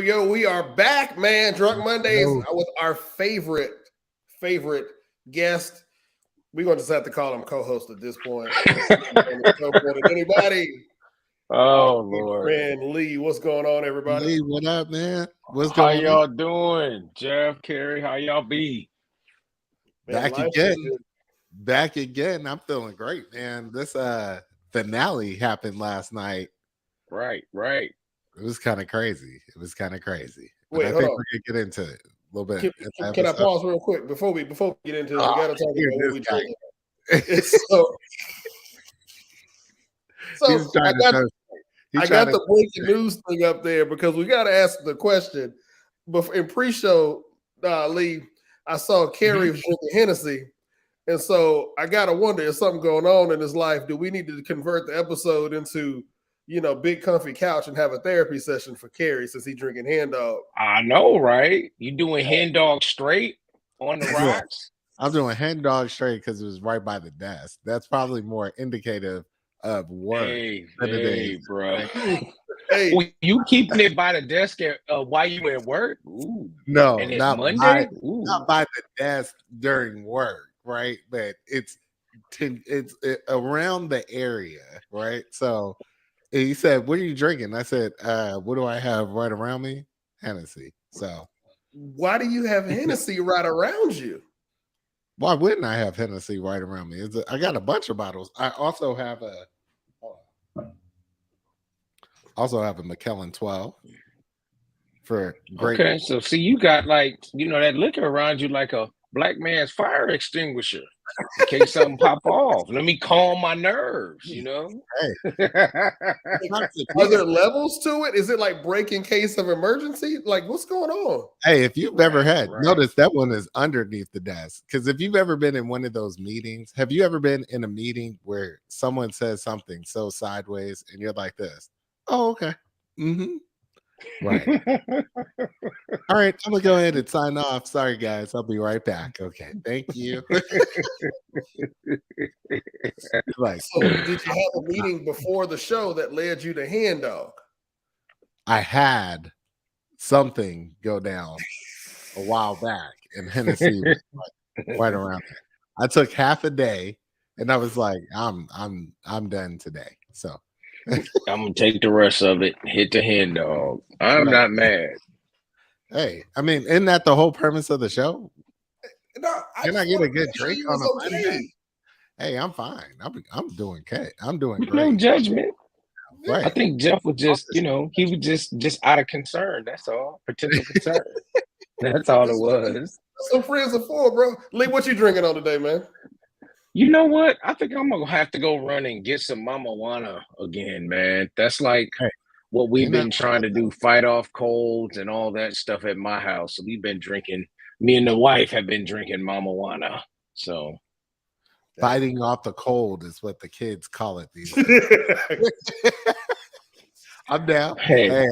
Yo, we are back, man. Drunk Mondays with our favorite guest. We're going to just have to call him co-host at this point. Anybody? Oh, Lord. Friend Lee, what's going on, everybody? Lee, what up, man? What's going on? How y'all doing? Jeff, Carrie, how y'all be? Man, back again. I'm feeling great, man. This finale happened last night. Right. It was kind of crazy. Wait, I think we're gonna get into it a little bit. Can I pause real quick before we get into this? We got to talk about what we doing. I got the breaking news thing up there because we got to ask the question. But in pre-show, Lee, I saw Carrie was drinking Hennessy, and so I gotta wonder, is something going on in his life? Do we need to convert the episode into, big comfy couch and have a therapy session for Carrie since he's drinking Hen Dog? I know, right? You doing Hen Dog straight on the rocks? I'm doing Hen Dog straight because it was right by the desk. That's probably more indicative of work. Hey, bro. Hey, you keeping it by the desk while you at work? Ooh. No, not Monday. Not by the desk during work, right? But it's around the area, right? So he said, "What are you drinking?" I said, "What do I have right around me? Hennessy." So why do you have Hennessy right around you? Why wouldn't I have Hennessy right around me? I got a bunch of bottles. I also have a Macallan 12 for great. Okay, so see, you got that liquor around you like a black man's fire extinguisher in case something pop off. Let me calm my nerves, Hey. Are there levels to it? Is it like break in case of emergency? Like, what's going on? Hey, if you've ever notice that one is underneath the desk. Because if you've ever been in one of those meetings, have you ever been in a meeting where someone says something so sideways and you're like this? Oh, okay. Right. All right, I'm gonna go ahead and sign off. Sorry, guys. I'll be right back. Okay, thank you. So did you have a meeting before the show that led you to Hen Dog? I had something go down a while back, and Hennessy was right around there. I took half a day, and I was like, I'm done today. So I'm gonna take the rest of it. Hit the Hen Dog. I'm not mad. Hey, I mean, isn't that the whole premise of the show? No, Can I get a good drink on a Monday? Hey, I'm fine. I'm doing okay. I'm doing great. No judgment. Right. I think Jeff was just, he was just out of concern. That's all. Potential concern. That's all it was. So friends are for, bro. Lee, what you drinking on today, man? You know what? I think I'm gonna have to go run and get some Mama Juana again, man. That's like what we've been trying to do, fight off colds and all that stuff at my house. So we've been drinking. Me and the wife have been drinking Mama Juana. So fighting off the cold is what the kids call it these days. I'm down. Hey,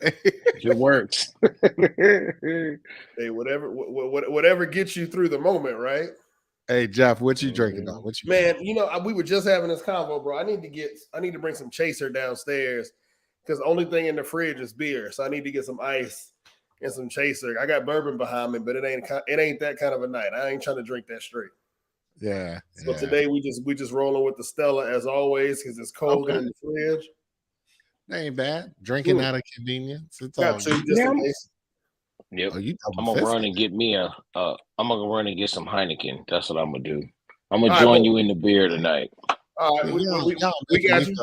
it works. Hey, whatever gets you through the moment, right? Hey, Jeff, what you drinking on? Man, we were just having this convo, bro. I need to bring some chaser downstairs because the only thing in the fridge is beer. So I need to get some ice and some chaser. I got bourbon behind me, but it ain't that kind of a night. I ain't trying to drink that straight. Yeah. So today we just rolling with the Stella as always because it's cold in the fridge. That ain't bad. Drinking out of convenience. It's got all two good. just in case. Yep. Oh, I'm gonna run and get me I'm gonna run and get some Heineken. That's what I'm gonna do. I'm gonna join you in the beer tonight. All right, we got you.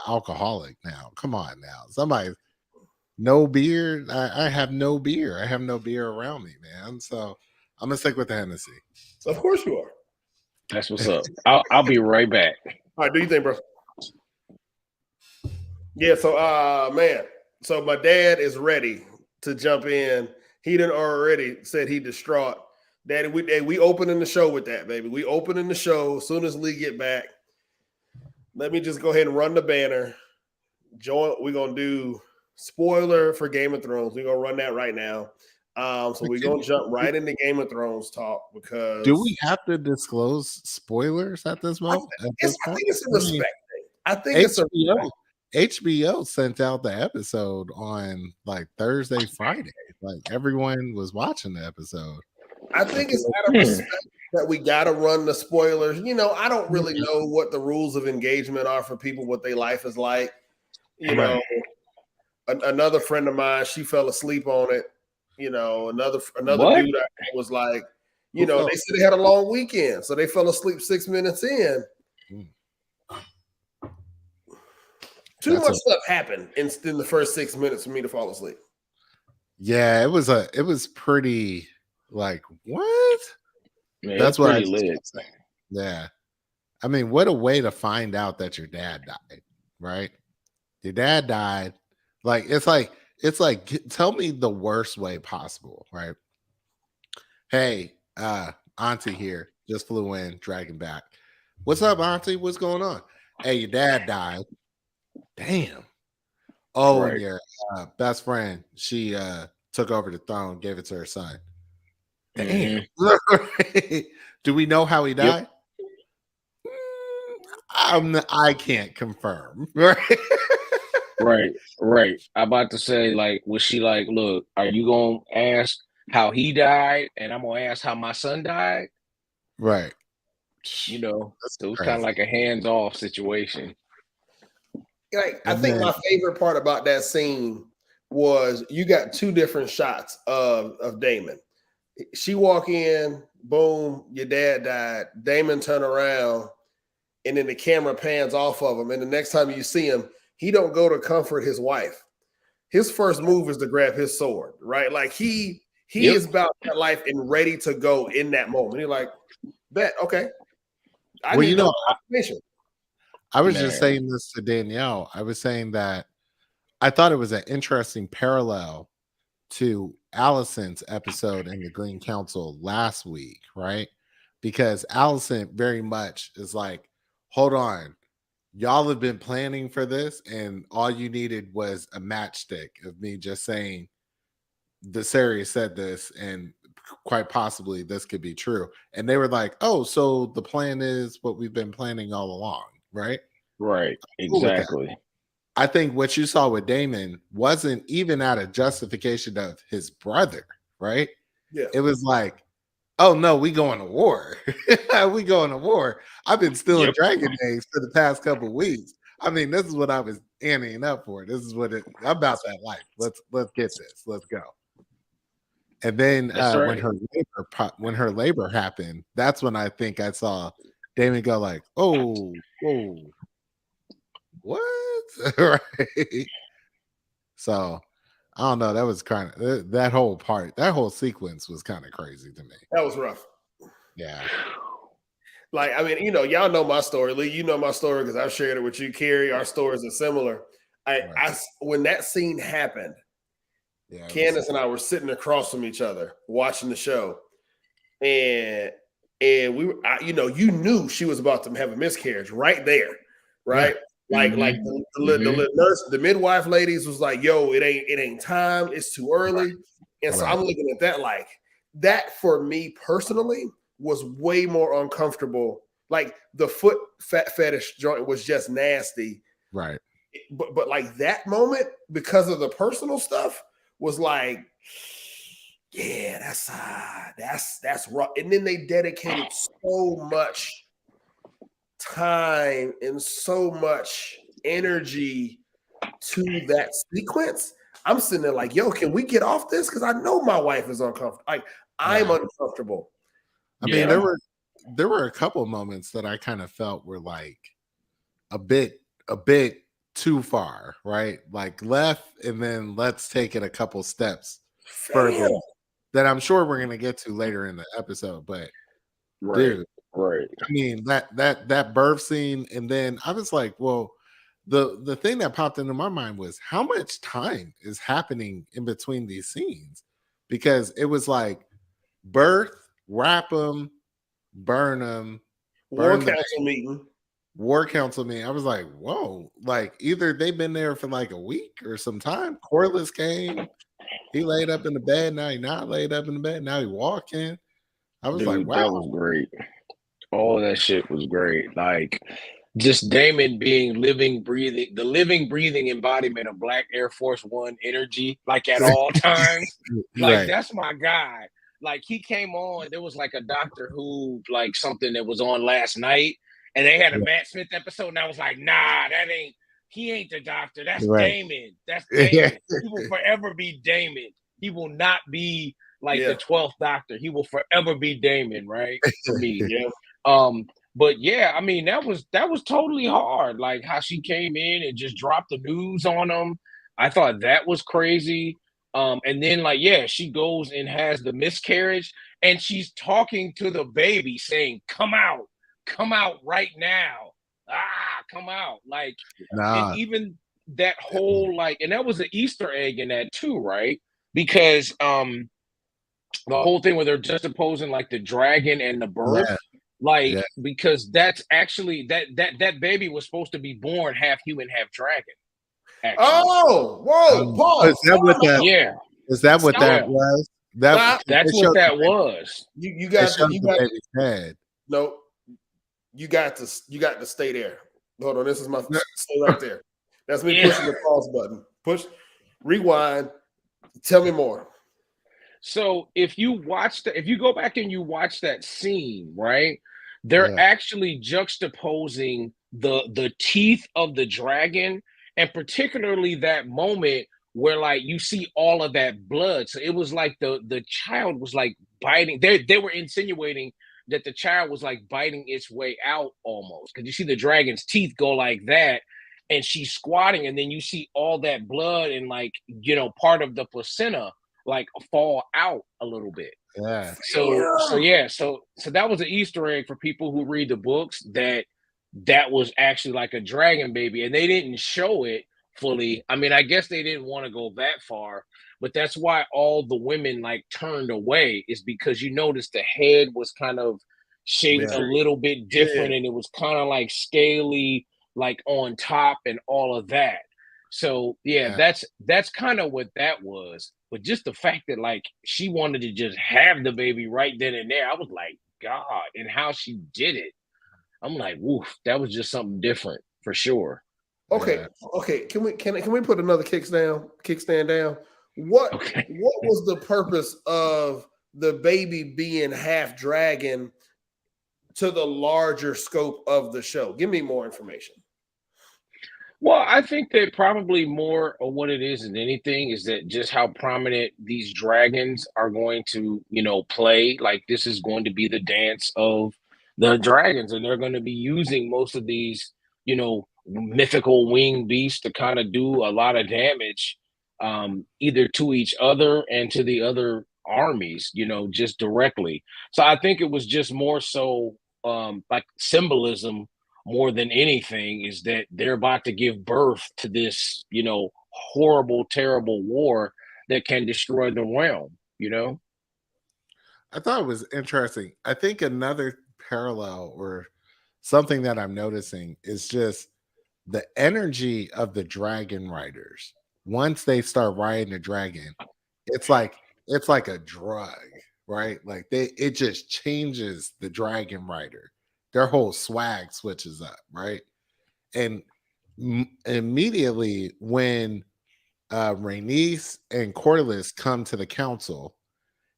Alcoholic now. Come on now. Somebody no beer. I have no beer. I have no beer around me, man. So I'm gonna stick with the Hennessy. So. Of course you are. That's what's up. I'll be right back. All right, do you think, bro? Yeah, so man. So my dad is ready to jump in. He done already said he distraught. Daddy, we opening the show with that, baby. We opening the show as soon as Lee get back. Let me just go ahead and run the banner. We're gonna do spoiler for Game of Thrones. We're gonna run that right now. So we're gonna jump right into Game of Thrones talk because do we have to disclose spoilers at this moment? I think it's a respect thing. I think HBO sent out the episode on like Thursday, Friday. Like everyone was watching the episode. I think it's out of respect that we gotta run the spoilers. You know, I don't really know what the rules of engagement are for people, what their life is like. You know, another friend of mine, she fell asleep on it. You know, another dude was like, they said they had a long weekend, so they fell asleep 6 minutes in. Too much stuff happened in the first 6 minutes for me to fall asleep. Yeah, it was pretty like what? Man, that's what I lit. Yeah. I mean, what a way to find out that your dad died, right? Your dad died. It's like tell me the worst way possible, right? Hey, Auntie here, just flew in, dragging back. What's up, Auntie? What's going on? Hey, your dad died. Damn. Oh, and your best friend, she took over the throne, gave it to her son. Damn. Do we know how he died? I can't confirm. Right. I'm about to say, like, was she like, look, are you gonna ask how he died, and I'm gonna ask how my son died? Right. You know, so it was kind of like a hands-off situation. Like, I think my favorite part about that scene was you got two different shots of Damon. She walk in, boom, your dad died. Damon turn around, and then the camera pans off of him. And the next time you see him, he don't go to comfort his wife. His first move is to grab his sword, right? Like he is about that life and ready to go in that moment. He's like, bet, okay. I was just saying this to Danielle. I was saying that I thought it was an interesting parallel to Allison's episode in the Green Council last week, right? Because Allison very much is like, hold on, y'all have been planning for this, and all you needed was a matchstick of me just saying the Viserys said this, and quite possibly this could be true. And they were like, oh, so the plan is what we've been planning all along, right? Right, exactly. I think what you saw with Damon wasn't even out of justification of his brother, right? Yeah. It was like, oh no, we going to war. We going to war. I've been stealing dragon eggs for the past couple of weeks. I mean, this is what I was anteing up for. This is what I'm about that life. Let's get this. Let's go. And then when her labor happened, that's when I think I saw Damon go like, oh, whoa. What? Right. So I don't know. That was kind of that whole sequence was kind of crazy to me. That was rough. Yeah. Like, I mean, y'all know my story. Lee, you know my story because I've shared it with you. Carrie, our stories are similar. When that scene happened, Candace and I were sitting across from each other watching the show, and we were, you knew she was about to have a miscarriage right there, right? Yeah. Like the nurse, the midwife ladies was like, "Yo, it ain't time. It's too early." And so I'm looking at that like that for me personally was way more uncomfortable. Like the foot fetish joint was just nasty, right? but like that moment, because of the personal stuff, was like, yeah, that's rough. And then they dedicated so much time and so much energy to that sequence. I'm sitting there like, yo, can we get off this? Because I know my wife is uncomfortable. Like, I'm uncomfortable. I mean, there were a couple moments that I kind of felt were like a bit too far, right? Like left, and then let's take it a couple steps further that I'm sure we're gonna get to later in the episode. But dude, right. I mean that birth scene, and then I was like, well, the thing that popped into my mind was how much time is happening in between these scenes, because it was like birth, wrap them, burn them, War council meeting. I was like, whoa, like either they've been there for like a week or some time. Corliss came, he laid up in the bed, now he not laid up in the bed, now he walking. I was like, wow, that was great. All that shit was great. Like, just Damon being the living, breathing embodiment of Black Air Force One energy, like at all times. Like, that's my guy. Like, he came on, there was like a Doctor Who, like something that was on last night, and they had a Matt Smith episode, and I was like, nah, he ain't the Doctor. That's Damon. That's Damon. He will forever be Damon. He will not be like the 12th Doctor. He will forever be Damon, right? For me. But yeah, I mean, that was totally hard. Like how she came in and just dropped the news on him. I thought that was crazy. And then like, she goes and has the miscarriage, and she's talking to the baby saying, come out right now. Come out. Like, and even that whole, like, and that was an Easter egg in that too, right? Because the whole thing where they're juxtaposing like the dragon and the birth. Because that's actually that baby was supposed to be born half human, half dragon. Actually. Oh, whoa, pause. Is that what that? Is that what that was? That's what that was. You got the baby's head. No, you got to stay there. Hold on, this is my stay right there. That's me pushing the pause button. Push, rewind. Tell me more. So if you go back and you watch that scene, right? They're actually juxtaposing the teeth of the dragon, and particularly that moment where like you see all of that blood. So it was like the child was like biting. They were insinuating that the child was like biting its way out almost, because you see the dragon's teeth go like that, and she's squatting, and then you see all that blood and like, part of the placenta like fall out a little bit. So that was an Easter egg for people who read the books, that was actually like a dragon baby, and they didn't show it fully. I mean, I guess they didn't want to go that far, but that's why all the women like turned away, is because you notice the head was kind of shaped a little bit different, and it was kind of like scaly, like on top and all of that. So that's kind of what that was. But just the fact that like she wanted to just have the baby right then and there, I was like, God, and how she did it, I'm like, woof, that was just something different for sure. Okay. Can we put another kickstand down? What was the purpose of the baby being half dragon to the larger scope of the show? Give me more information. Well, I think that probably more of what it is than anything is that just how prominent these dragons are going to, play. Like, this is going to be the dance of the dragons, and they're going to be using most of these, mythical winged beasts to kind of do a lot of damage, either to each other and to the other armies, just directly. So I think it was just more so like symbolism more than anything, is that they're about to give birth to this, horrible, terrible war that can destroy the realm, I thought it was interesting. I think another parallel or something that I'm noticing is just the energy of the dragon riders. Once they start riding the dragon, it's like a drug, right? Like it just changes the dragon rider. Their whole swag switches up, right? And immediately when Rhaenys and Corlys come to the council,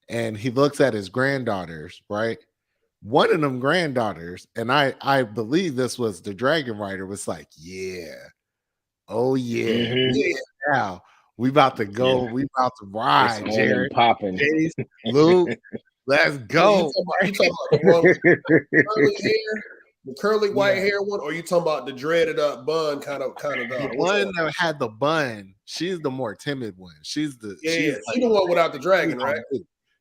and he looks at his granddaughters, right? One of them granddaughters, and I believe this was the Dragon Rider, was like, yeah, oh yeah, now we about to go, we about to ride, It's on Jared, and popping. Jace, Luke, let's go. You talking about the one with curly hair, the curly white hair one, or you talking about the dreaded up bun kind of The one that had the bun, she's the more timid one. She's the she's the one without the dragon, right?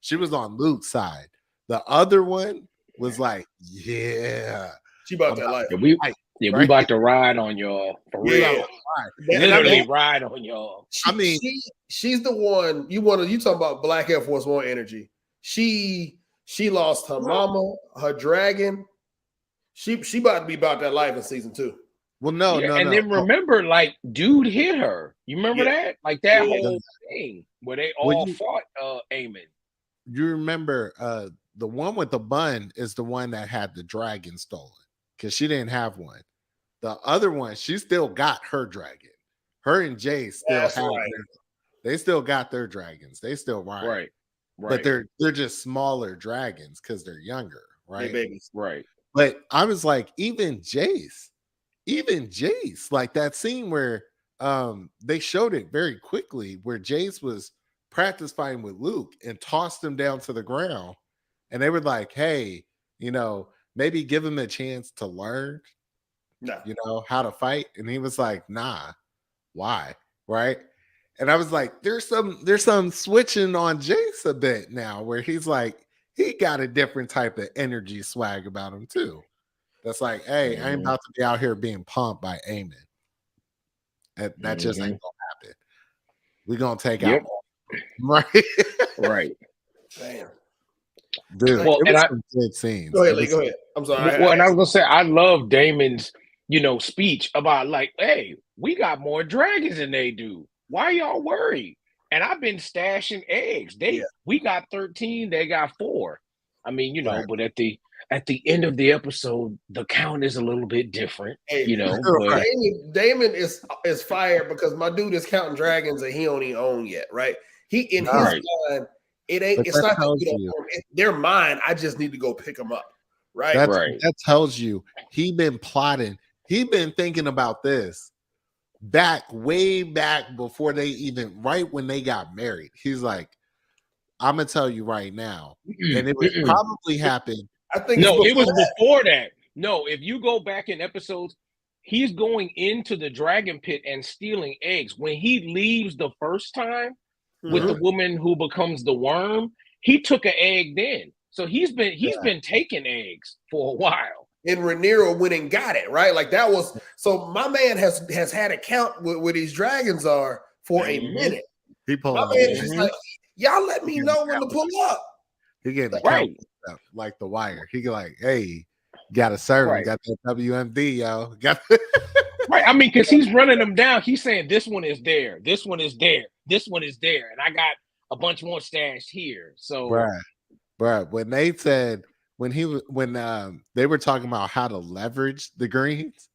She was on Luke's side. The other one was like, yeah, she about that life. We about to ride on y'all for real. Literally ride on y'all. She's the one you talking about Black Air Force One energy. She lost her mama, her dragon. She about to be about that life in season 2. Well, no. Then remember, like, dude hit her. You remember that? Like that whole thing where they all fought Aemon. You remember the one with the bun is the one that had the dragon stolen because she didn't have one. The other one, she still got her dragon. Her and Jay still have they still got their dragons. They still ride. Right. But they're just smaller dragons because they're younger, right? Babies. Right. But I was like, even Jace, like that scene where they showed it very quickly where Jace was practice fighting with Luke and tossed him down to the ground. And they were like, hey, maybe give him a chance to learn, how to fight. And he was like, nah, why? Right. And I was like, there's some switching on Jace a bit now where he's like, he got a different type of energy swag about him too. That's like, hey, I ain't about to be out here being pumped by Aemon. That just ain't gonna happen. We're gonna take out right. Right. Damn. Dude, well, it was some good scenes. Go ahead. I'm sorry. Well, and I was gonna say I love Damon's, speech about like, hey, we got more dragons than they do. Why y'all worried? And I've been stashing eggs. We got 13, they got 4. I mean, but at the end of the episode, the count is a little bit different. But Damon is fired because my dude is counting dragons that he don't even own yet, right? He in his mind, it's not that they're mine. I just need to go pick them up. Right. That tells you he been plotting, he been thinking about this way back before they even when they got married. He's like, I'm gonna tell you right now, and it would probably happen. I think it was before that. No, if you go back in episodes, he's going into the dragon pit and stealing eggs. When he leaves the first time with the woman who becomes the worm, he took an egg then. So he's been taking eggs for a while. And Rhaenyra went and got it, right? Like that was so. My man has had a count where these dragons are for a minute. My man is like, y'all let me know when to pull up. He getting the count like the wire. He like, hey, got to serve him. Got that WMD, yo. Right. I mean, because he's running them down. He's saying this one is there, this one is there, this one is there, and I got a bunch more stashed here. So, right. When they said when they were talking about how to leverage the greens,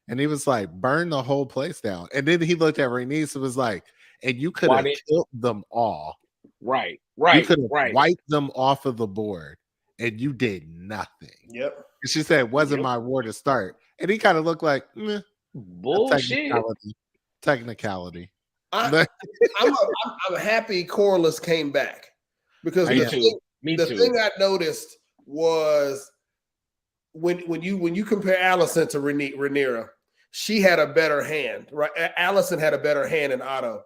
and he was like, burn the whole place down. And then he looked at Rhaenys and was like, and you could have killed them all. Right. You could have wiped them off of the board, and you did nothing. Yep. And she said, it wasn't my war to start. And he kind of looked like, bullshit. Technicality. I'm happy Corlys came back because the thing I noticed was when you compare Alicent to Rhaenyra, she had a better hand, right? Alicent had a better hand in Otto,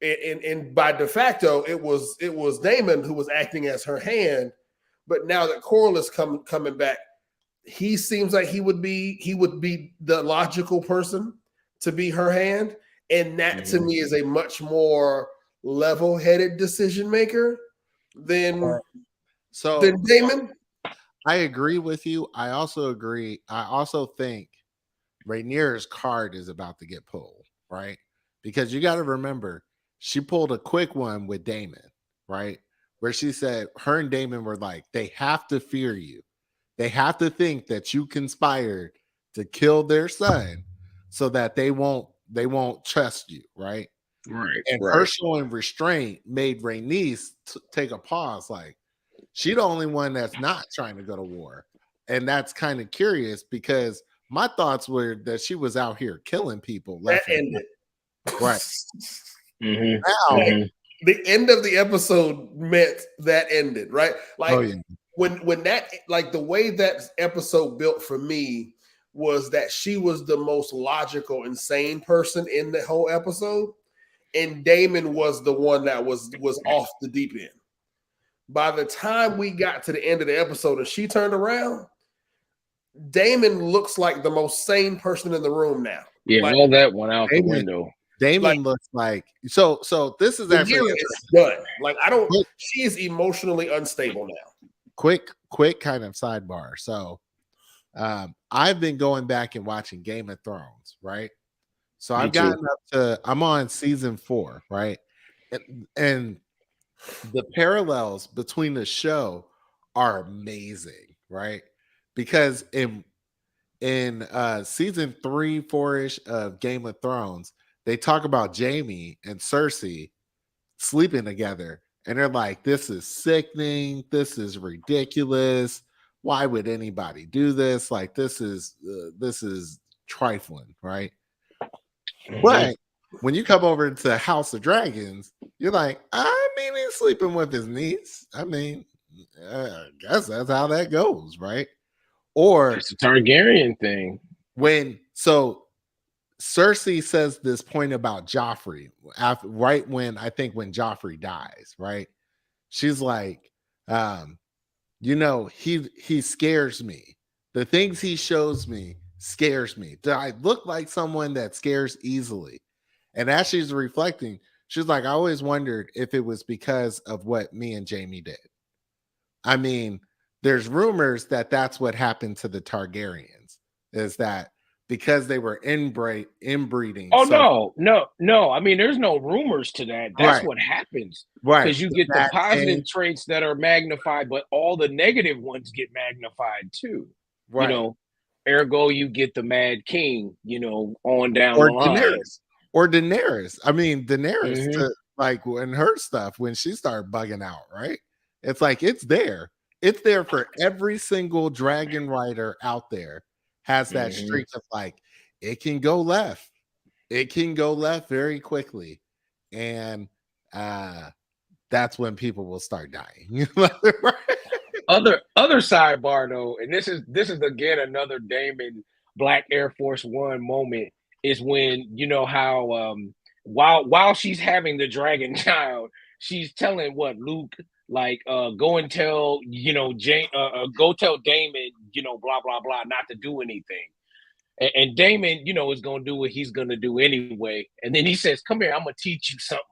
and by de facto, it was Daemon who was acting as her hand. But now that Corlys coming back, he seems like he would be the logical person to be her hand, and that to me is a much more level-headed decision maker than Daemon. I agree with you. I also agree. I also think Rhaenyra's card is about to get pulled, right? Because you got to remember, she pulled a quick one with Daemon, right? Where she said her and Daemon were like, they have to fear you. They have to think that you conspired to kill their son so that they won't trust you, right? Right. And her showing restraint made Rhaenys take a pause. Like, she the only one that's not trying to go to war. And that's kind of curious because my thoughts were that she was out here killing people. That ended. Right. Now, the end of the episode meant that ended, right? Like, when that, like, the way that episode built for me was that she was the most logical, insane person in the whole episode. And Damon was the one that was off the deep end. By the time we got to the end of the episode and she turned around, Damon looks like the most sane person in the room now. Yeah, like, all that went out the window. Damon looks like so this is actually it's done. Like, I don't. She is emotionally unstable now. Quick kind of sidebar. So, I've been going back and watching Game of Thrones, right? So I've gotten up to, I'm on season 4, right? And the parallels between the show are amazing, right? Because in season 3, 4-ish of Game of Thrones, they talk about Jaime and Cersei sleeping together, and they're like, "This is sickening. This is ridiculous. Why would anybody do this? Like, this is trifling, right?" But when you come over to House of Dragons, you're like, I mean, he's sleeping with his niece. I mean, I guess that's how that goes, right? Or it's a Targaryen thing. So Cersei says this point about Joffrey right when Joffrey dies, right? She's like, he scares me. The things he shows me scares me. Do I look like someone that scares easily? And as she's reflecting, she's like, I always wondered if it was because of what me and Jaime did. I mean, there's rumors that that's what happened to the Targaryens, is that because they were inbreeding. Oh, no. I mean, there's no rumors to that. That's what happens. Right. Because you get the positive traits that are magnified, but all the negative ones get magnified too. Right. You know, ergo, you get the Mad King, on down the line. Or Daenerys. I mean, Daenerys, like, when her stuff, when she started bugging out, right? It's like, it's there. It's there for every single dragon rider out there has that streak of, like, it can go left. It can go left very quickly. And that's when people will start dying. Other sidebar though, and this is again another Damon Black Air Force One moment, is when how while she's having the dragon child, she's telling Luke, like, go and tell go tell Damon, blah blah blah, not to do anything. And Damon, is gonna do what he's gonna do anyway. And then he says, "Come here, I'm gonna teach you something."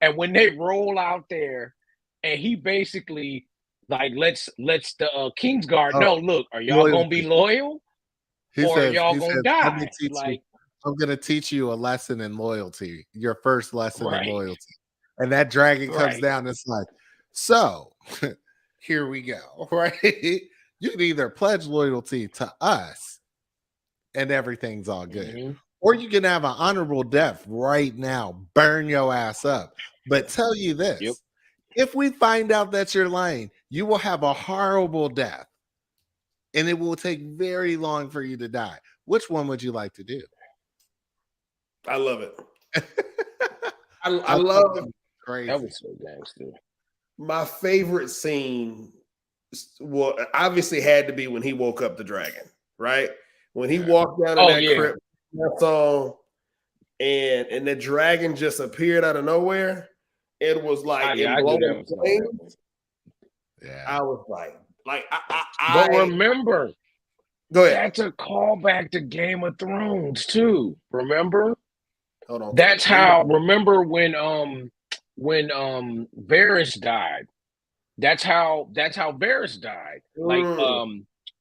And when they roll out there, and he basically, like, let's the Kingsguard know, look, are y'all gonna be loyal, or are y'all gonna die? I'm gonna teach you a lesson in loyalty, your first lesson in loyalty. And that dragon comes down. It's like, so here we go, right? You can either pledge loyalty to us, and everything's all good, or you can have an honorable death right now, burn your ass up. But tell you this. If we find out that you're lying, you will have a horrible death, and it will take very long for you to die. Which one would you like to do? I love it. I love it. Crazy. That was so gangster. My favorite scene, obviously had to be when he woke up the dragon, right? When he walked down in that crypt, that song, and the dragon just appeared out of nowhere. It was like I was like, but remember, go ahead. That's a callback to Game of Thrones too. Remember? Hold on. That's how. Remember when Varys died? That's how Varys died. Like,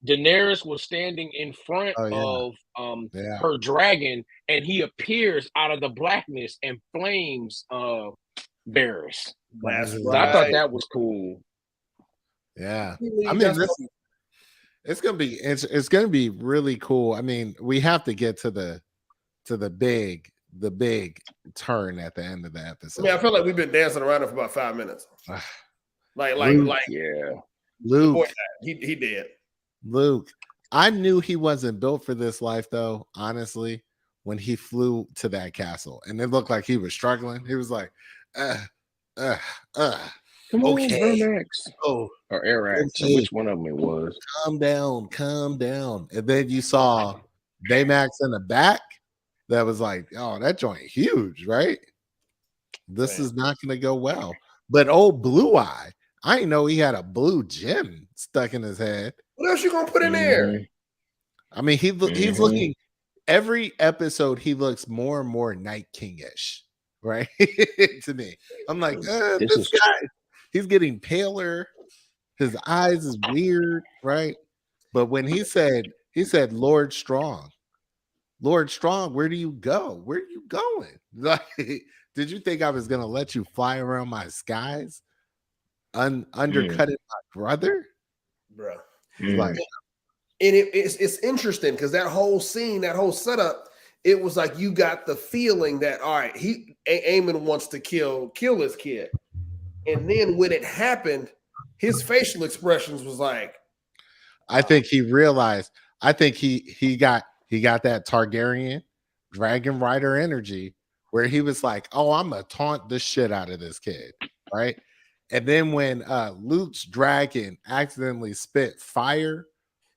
Daenerys was standing in front of her dragon, and he appears out of the blackness and flames Varys. That's right. I thought that was cool. Yeah, I mean, it's gonna be really cool. I mean, we have to get to the to the big turn at the end of the episode. I mean, I feel like we've been dancing around it for about 5 minutes. like, yeah. Luke, he did. Luke, I knew he wasn't built for this life, though. Honestly, when he flew to that castle, and it looked like he was struggling. He was like, Come okay. on, Vermax. Oh, or Arax. So which one of them it was? Calm down. And then you saw Baymax in the back. That was like, oh, that joint huge, right? This is not going to go well. But old Blue Eye, I didn't know he had a blue gem stuck in his head. What else you gonna put in there? I mean, he's looking every episode. He looks more and more Night King-ish, right? To me, I'm like, this guy. He's getting paler. His eyes is weird, right? But when he said, Lord Strong, where do you go? Where are you going? Like, did you think I was gonna let you fly around my skies, undercutting my brother, bro? Like, and it's interesting because that whole scene, that whole setup, it was like you got the feeling that all right, Eamon wants to kill his kid, and then when it happened, his facial expressions was like, I think he realized. I think he got that Targaryen dragon rider energy where he was like, oh, I'm gonna taunt the shit out of this kid, right? And then when Luke's dragon accidentally spit fire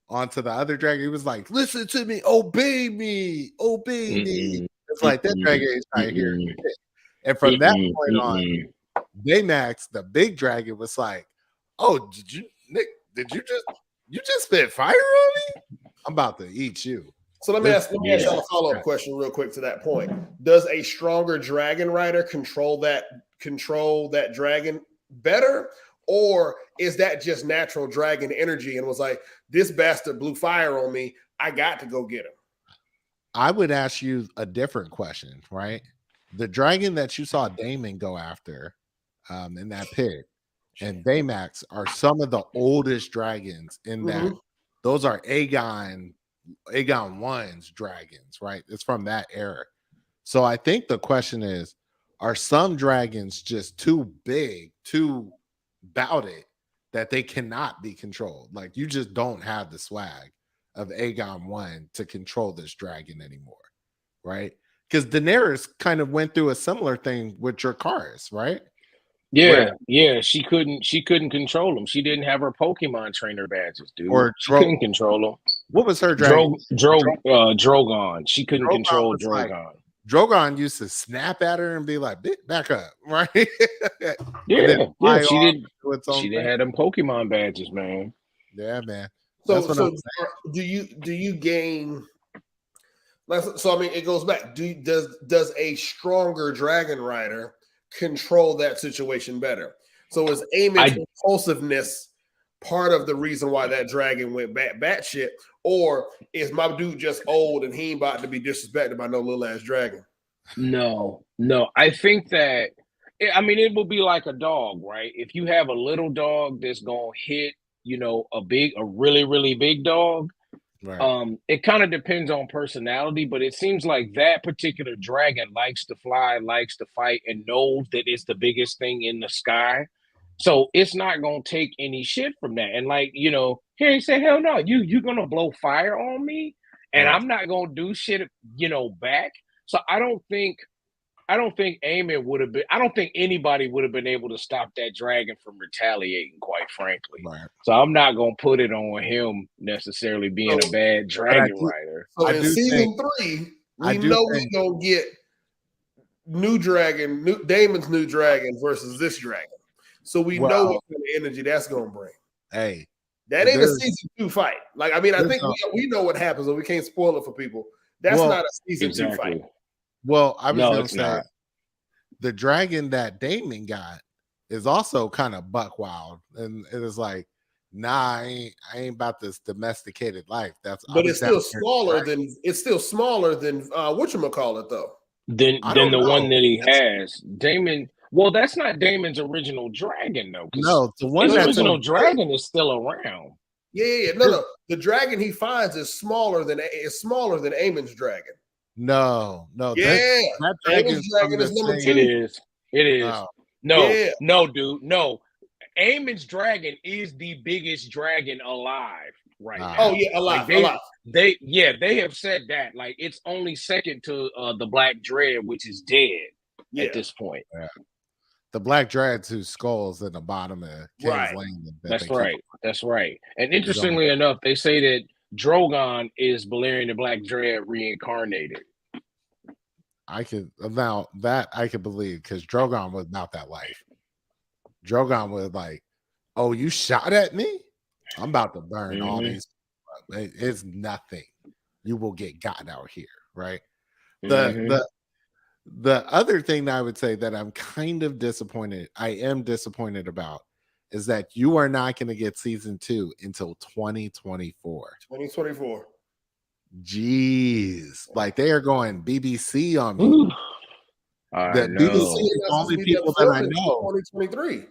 onto the other dragon, he was like, listen to me, obey me. It's like that dragon is not here. And from that point on, Baymax, the big dragon, was like, oh, did you just spit fire on me? I'm about to eat you. So let me ask y'all a follow-up question real quick to that point. Does a stronger dragon rider control that dragon better, or is that just natural dragon energy and was like, this bastard blew fire on me, I got to go get him? I would ask you a different question, right? The dragon that you saw Daemon go after in that pit and Baymax are some of the oldest dragons in that. Those are Aegon 1's dragons, right? It's from that era. So I think the question is, are some dragons just too big, too about it, that they cannot be controlled? Like, you just don't have the swag of Aegon 1 to control this dragon anymore, right? Because Daenerys kind of went through a similar thing with Dracarys, right? Yeah, she couldn't control them. She didn't have her Pokemon trainer badges, dude. She couldn't control them. What was her dragon? Drogon. She couldn't control Drogon. Like, Drogon used to snap at her and be like, back up, right? Yeah, she didn't have them Pokemon badges, man. Yeah, man. So do you gain? So I mean, it goes back. Does a stronger dragon rider control that situation better? So is Aemon's impulsiveness part of the reason why that dragon went batshit, or is my dude just old and he ain't about to be disrespected by no little ass dragon? No. I think that it will be like a dog, right? If you have a little dog that's gonna hit, a really, really big dog. Right. It kind of depends on personality, but it seems like that particular dragon likes to fly, likes to fight, and knows that it's the biggest thing in the sky. So it's not gonna take any shit from that. And he say, hell no, you're gonna blow fire on me, and I'm not gonna do shit, back. So I don't think Aemon would have been. I don't think anybody would have been able to stop that dragon from retaliating, quite frankly. Right. So I'm not gonna put it on him necessarily being a bad dragon rider. So in season 3, we know we're gonna get Daemon's new dragon versus this dragon. So we know what kind of energy that's gonna bring. Hey, that ain't a season 2 fight. Like, I mean, I think we know what happens, but we can't spoil it for people. That's not a season 2 fight. Well, I was going to say the dragon that Daemon got is also kind of buck wild, and it is like, nah, I ain't about this domesticated life. But it's still smaller than whatchamacallit though. Than the one that he has. Daemon. Well, that's not Daemon's original dragon though. No, the one his original dragon is still around. Yeah. No. The dragon he finds is smaller than Aemon's dragon. No. Yeah, That dragon's from Dragon the is number same. 2. It is. Oh, No, Yeah. no, dude, no. Aemon's dragon is the biggest dragon alive right now. Oh yeah, alive. They have said that. Like it's only second to the Black Dread, which is dead at this point. Yeah. The Black Dread's whose skull's in the bottom of King's Landing. That's right. That's right. And interestingly enough, they say that Drogon is Balerion the Black Dread reincarnated. I could believe because Drogon was not that life. Drogon was like, "Oh, you shot at me? I'm about to burn all these. It's nothing. You will get gotten out here, right?" The other thing that I would say that I'm kind of disappointed, I am disappointed about, is that you are not going to get season 2 until 2024. 2024. Jeez, like they are going BBC on me. The BBC is the only people that I know. 2023.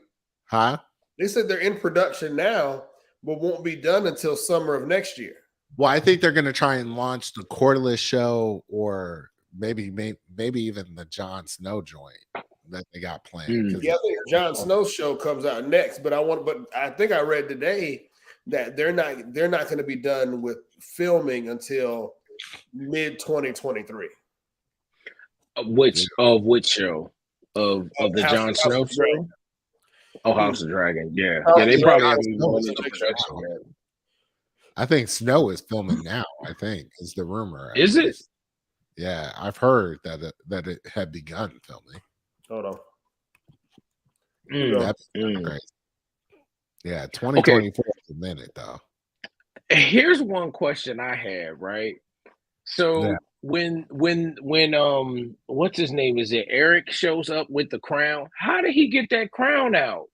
Huh? They said they're in production now, but won't be done until summer of next year. Well, I think they're going to try and launch the Cordless show, or maybe even the Jon Snow joint that they got planned. Yeah, I think Jon Snow's show comes out next, but I think I read today that they're not going to be done with filming until mid 2023. Which show? Of the Jon Snow show? Oh, House of Dragon. Yeah. They probably have production. I think Snow is filming now, I think, is the rumor. Is it? Yeah, I've heard that it had begun filming. Hold on. That's great. Yeah, 2024 is a minute though. Here's one question I have, right? So when what's his name? Is it Eric shows up with the crown? How did he get that crown out?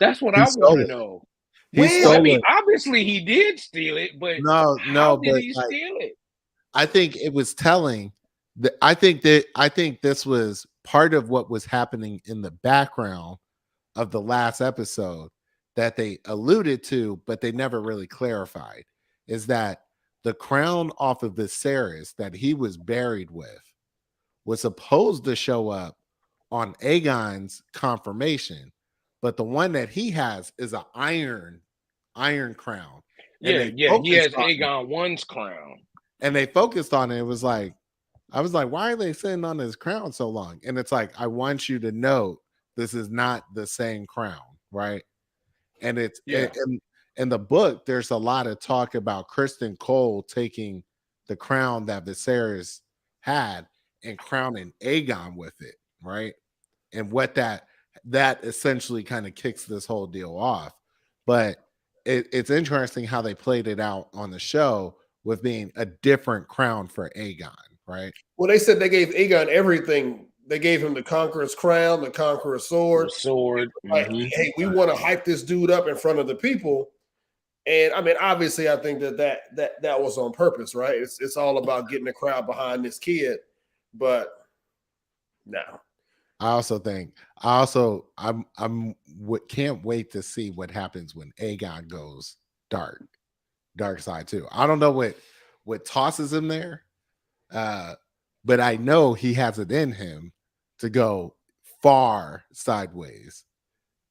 That's what I want to know. Obviously he did steal it, but how did he steal it? I think it was telling. I think this was part of what was happening in the background of the last episode that they alluded to, but they never really clarified, is that the crown off of Viserys that he was buried with was supposed to show up on Aegon's confirmation, but the one that he has is an iron crown. He has Aegon One's crown. And they focused on it. It was like, I was like, why are they sitting on his crown so long? And it's like, I want you to know this is not the same crown, right? And it's in the book, there's a lot of talk about Kristen Cole taking the crown that Viserys had and crowning Aegon with it, right? And what that essentially kind of kicks this whole deal off. But it's interesting how they played it out on the show with being a different crown for Aegon, right? Well, they said they gave Aegon everything. They gave him the Conqueror's crown, the Conqueror's sword. Like, hey, we want to hype this dude up in front of the people. And I mean, obviously, I think that was on purpose, right? It's all about getting the crowd behind this kid. But no. I'm can't wait to see what happens when Aegon goes dark side too. I don't know what tosses him there, but I know he has it in him to go far sideways,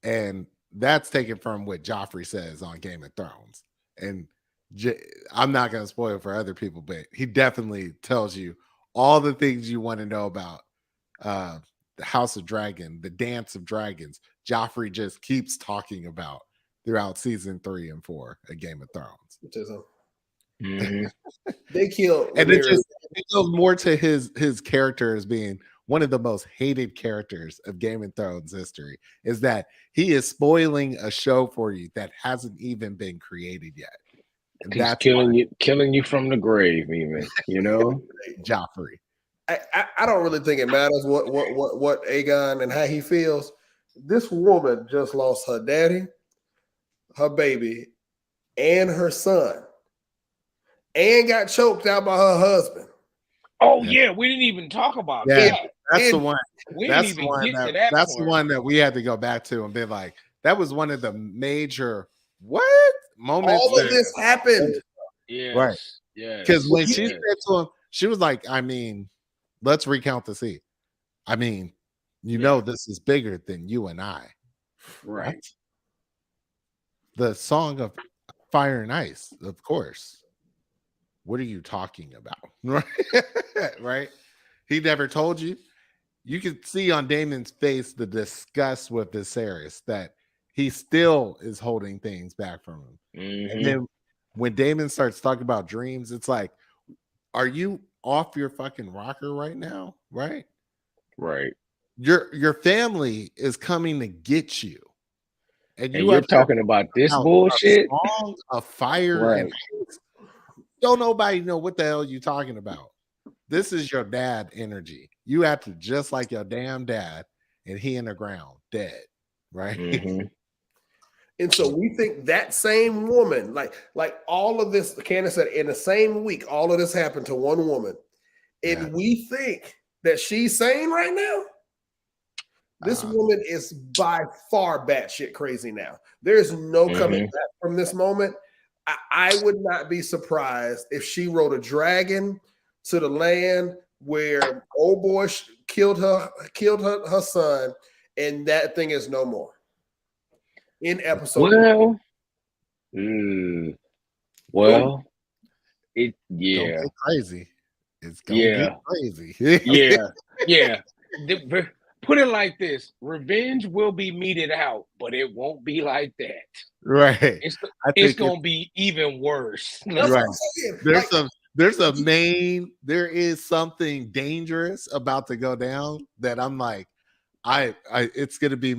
and that's taken from what Joffrey says on Game of Thrones. And I'm not going to spoil for other people, but he definitely tells you all the things you want to know about the House of Dragon, the Dance of Dragons. Joffrey just keeps talking about throughout season 3 and 4 of Game of Thrones. They kill, and it goes more to his character as being one of the most hated characters of Game of Thrones history, is that he is spoiling a show for you that hasn't even been created yet. And he's killing you from the grave, even, you know. Joffrey. I don't really think it matters what Aegon and how he feels. This woman just lost her daddy, her baby, and her son, and got choked out by her husband. Oh yeah, we didn't even talk about that. That's the one. That's the one that we had to go back to and be like, that was one of the major moments. All of this happened. Yeah. Right. Yeah. Because when she said to him, she was like, I mean, let's recount the scene. I mean, you know, this is bigger than you and I. Right. What? The song of Fire and Ice, of course. What are you talking about? Right? Right? He never told you. You can see on Damon's face the disgust with Viserys that he still is holding things back from him. And then when Damon starts talking about dreams, it's like, are you off your fucking rocker right now? Right? Right. Your family is coming to get you. And you're talking about this bullshit? A song of fire and ice. Don't nobody know what the hell you talking about. This is your dad energy. You acted just like your damn dad, and he in the ground, dead. Right? And so we think that same woman, like all of this, Candace said, in the same week, all of this happened to one woman. And we think that she's sane right now. This woman is by far batshit crazy now. There's no coming back from this moment. I would not be surprised if she rode a dragon to the land where old boy killed her son, and that thing is no more. In episode Gonna get crazy. It's gonna get crazy. Put it like this: revenge will be meted out, but it won't be like that. Right. It's gonna be even worse. Right. There is something dangerous about to go down that I'm like, it's gonna be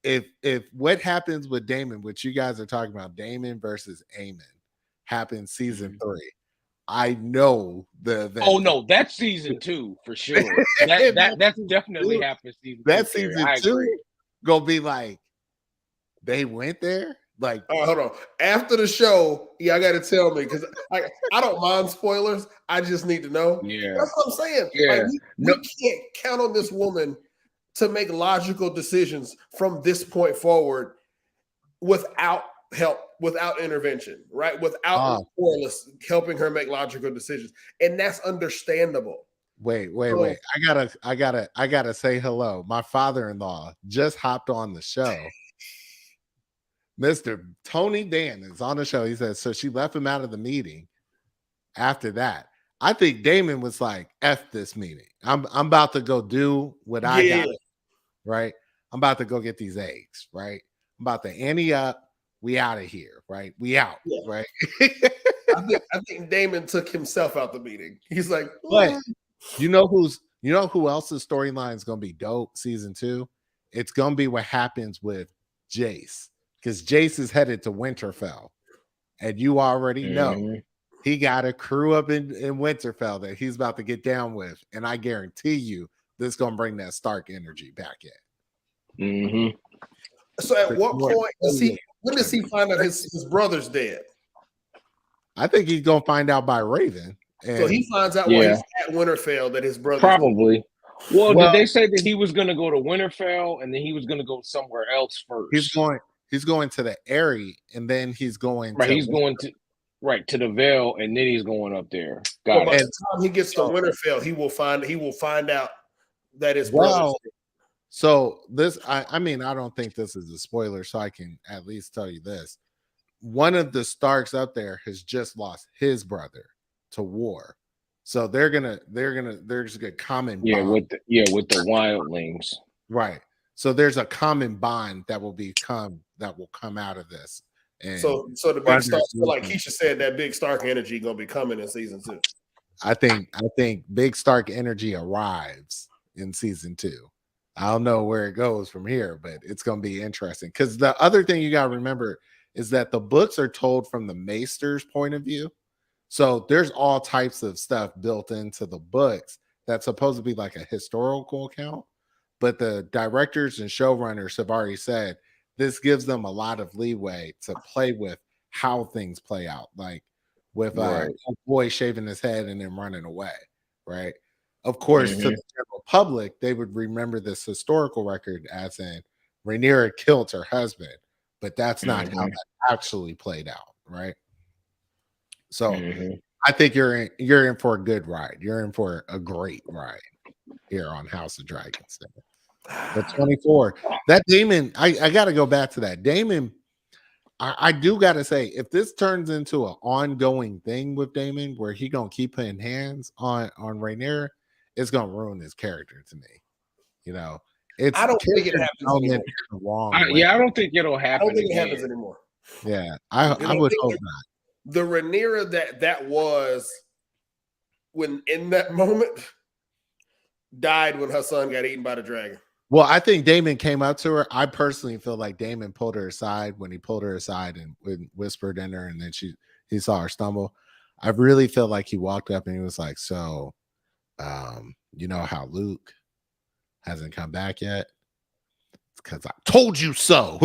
if what happens with Damon, which you guys are talking about, Damon versus Aemon, happens season 3. I know the event. Oh no, that's season 2 for sure. That's definitely happened season 2. That season 2 gonna be like they went there. Like, hold on. After the show, I got to tell me because I don't mind spoilers. I just need to know. Yeah, that's what I'm saying. Yeah, we can't count on this woman to make logical decisions from this point forward without help, without intervention, right? Without helping her make logical decisions, and that's understandable. Wait. I gotta say hello. My father-in-law just hopped on the show. Mr. Tony Dan is on the show. He says, so she left him out of the meeting. After that, I think Damon was like, F this meeting. I'm about to go do what I got. Right? I'm about to go get these eggs. Right? I'm about to ante up. We out of here. Right? We out. Right? I think Damon took himself out the meeting. He's like, but you know who else's storyline is gonna be dope season 2? It's gonna be what happens with Jace. Because Jace is headed to Winterfell. And you already know he got a crew up in Winterfell that he's about to get down with. And I guarantee you this is going to bring that Stark energy back in. So at what point when does he find out his brother's dead? I think he's going to find out by Raven. So he finds out while he's at Winterfell that his brother's probably dead. Well, did they say that he was going to go to Winterfell and then he was going to go somewhere else first? He's going to the Eyrie, and then he's going to the Vale, and then he's going up there. By the time he gets to Winterfell, he will find out that his brother. So this, I mean, I don't think this is a spoiler, so I can at least tell you this: one of the Starks up there has just lost his brother to war, so they're just gonna common bond. with the wildlings, right? So there's a common bond that will come out of this. And so the big Stark, like Keisha said, that big Stark energy gonna be coming in season 2. I think big Stark energy arrives in season 2. I don't know where it goes from here, but it's gonna be interesting. Because the other thing you gotta remember is that the books are told from the Maester's point of view. So there's all types of stuff built into the books that's supposed to be like a historical account. But the directors and showrunners have already said this gives them a lot of leeway to play with how things play out, like with a boy shaving his head and then running away, right? Of course, to the general public, they would remember this historical record as in Rhaenyra killed her husband, but that's not how that actually played out, right? So I think you're in for a good ride. You're in for a great ride here on House of Dragons. But 24, that Damon, I got to go back to that. Damon, I do got to say, if this turns into an ongoing thing with Damon, where he gonna keep putting hands on Rhaenyra, it's gonna ruin his character to me. You know, I don't think it happens anymore. The wrong way. Yeah, I don't think it'll happen. I don't think again. it happens anymore. Yeah, I would hope not. The Rhaenyra that was when in that moment died when her son got eaten by the dragon. Well, I think Damon came up to her. I personally feel like Damon pulled her aside when he pulled her aside and whispered in her, and then he saw her stumble. I really feel like he walked up and he was like, "So, you know how Luke hasn't come back yet? Because I told you so."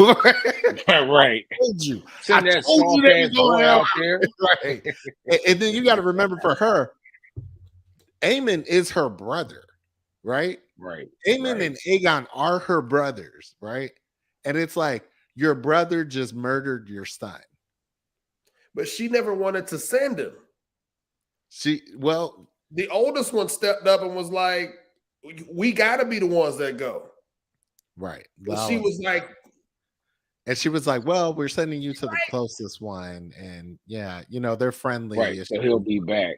Right. I told you. Send that soft ass boy out there. Right. And then you got to remember, for her, Aemon is her brother, right? Right. Aemon and Aegon are her brothers, right? And it's like, your brother just murdered your son. But she never wanted to send him. The oldest one stepped up and was like, we got to be the ones that go. Right. Well, she was like, well, we're sending you to the closest one. And yeah, they're friendly. Right. So he'll be back.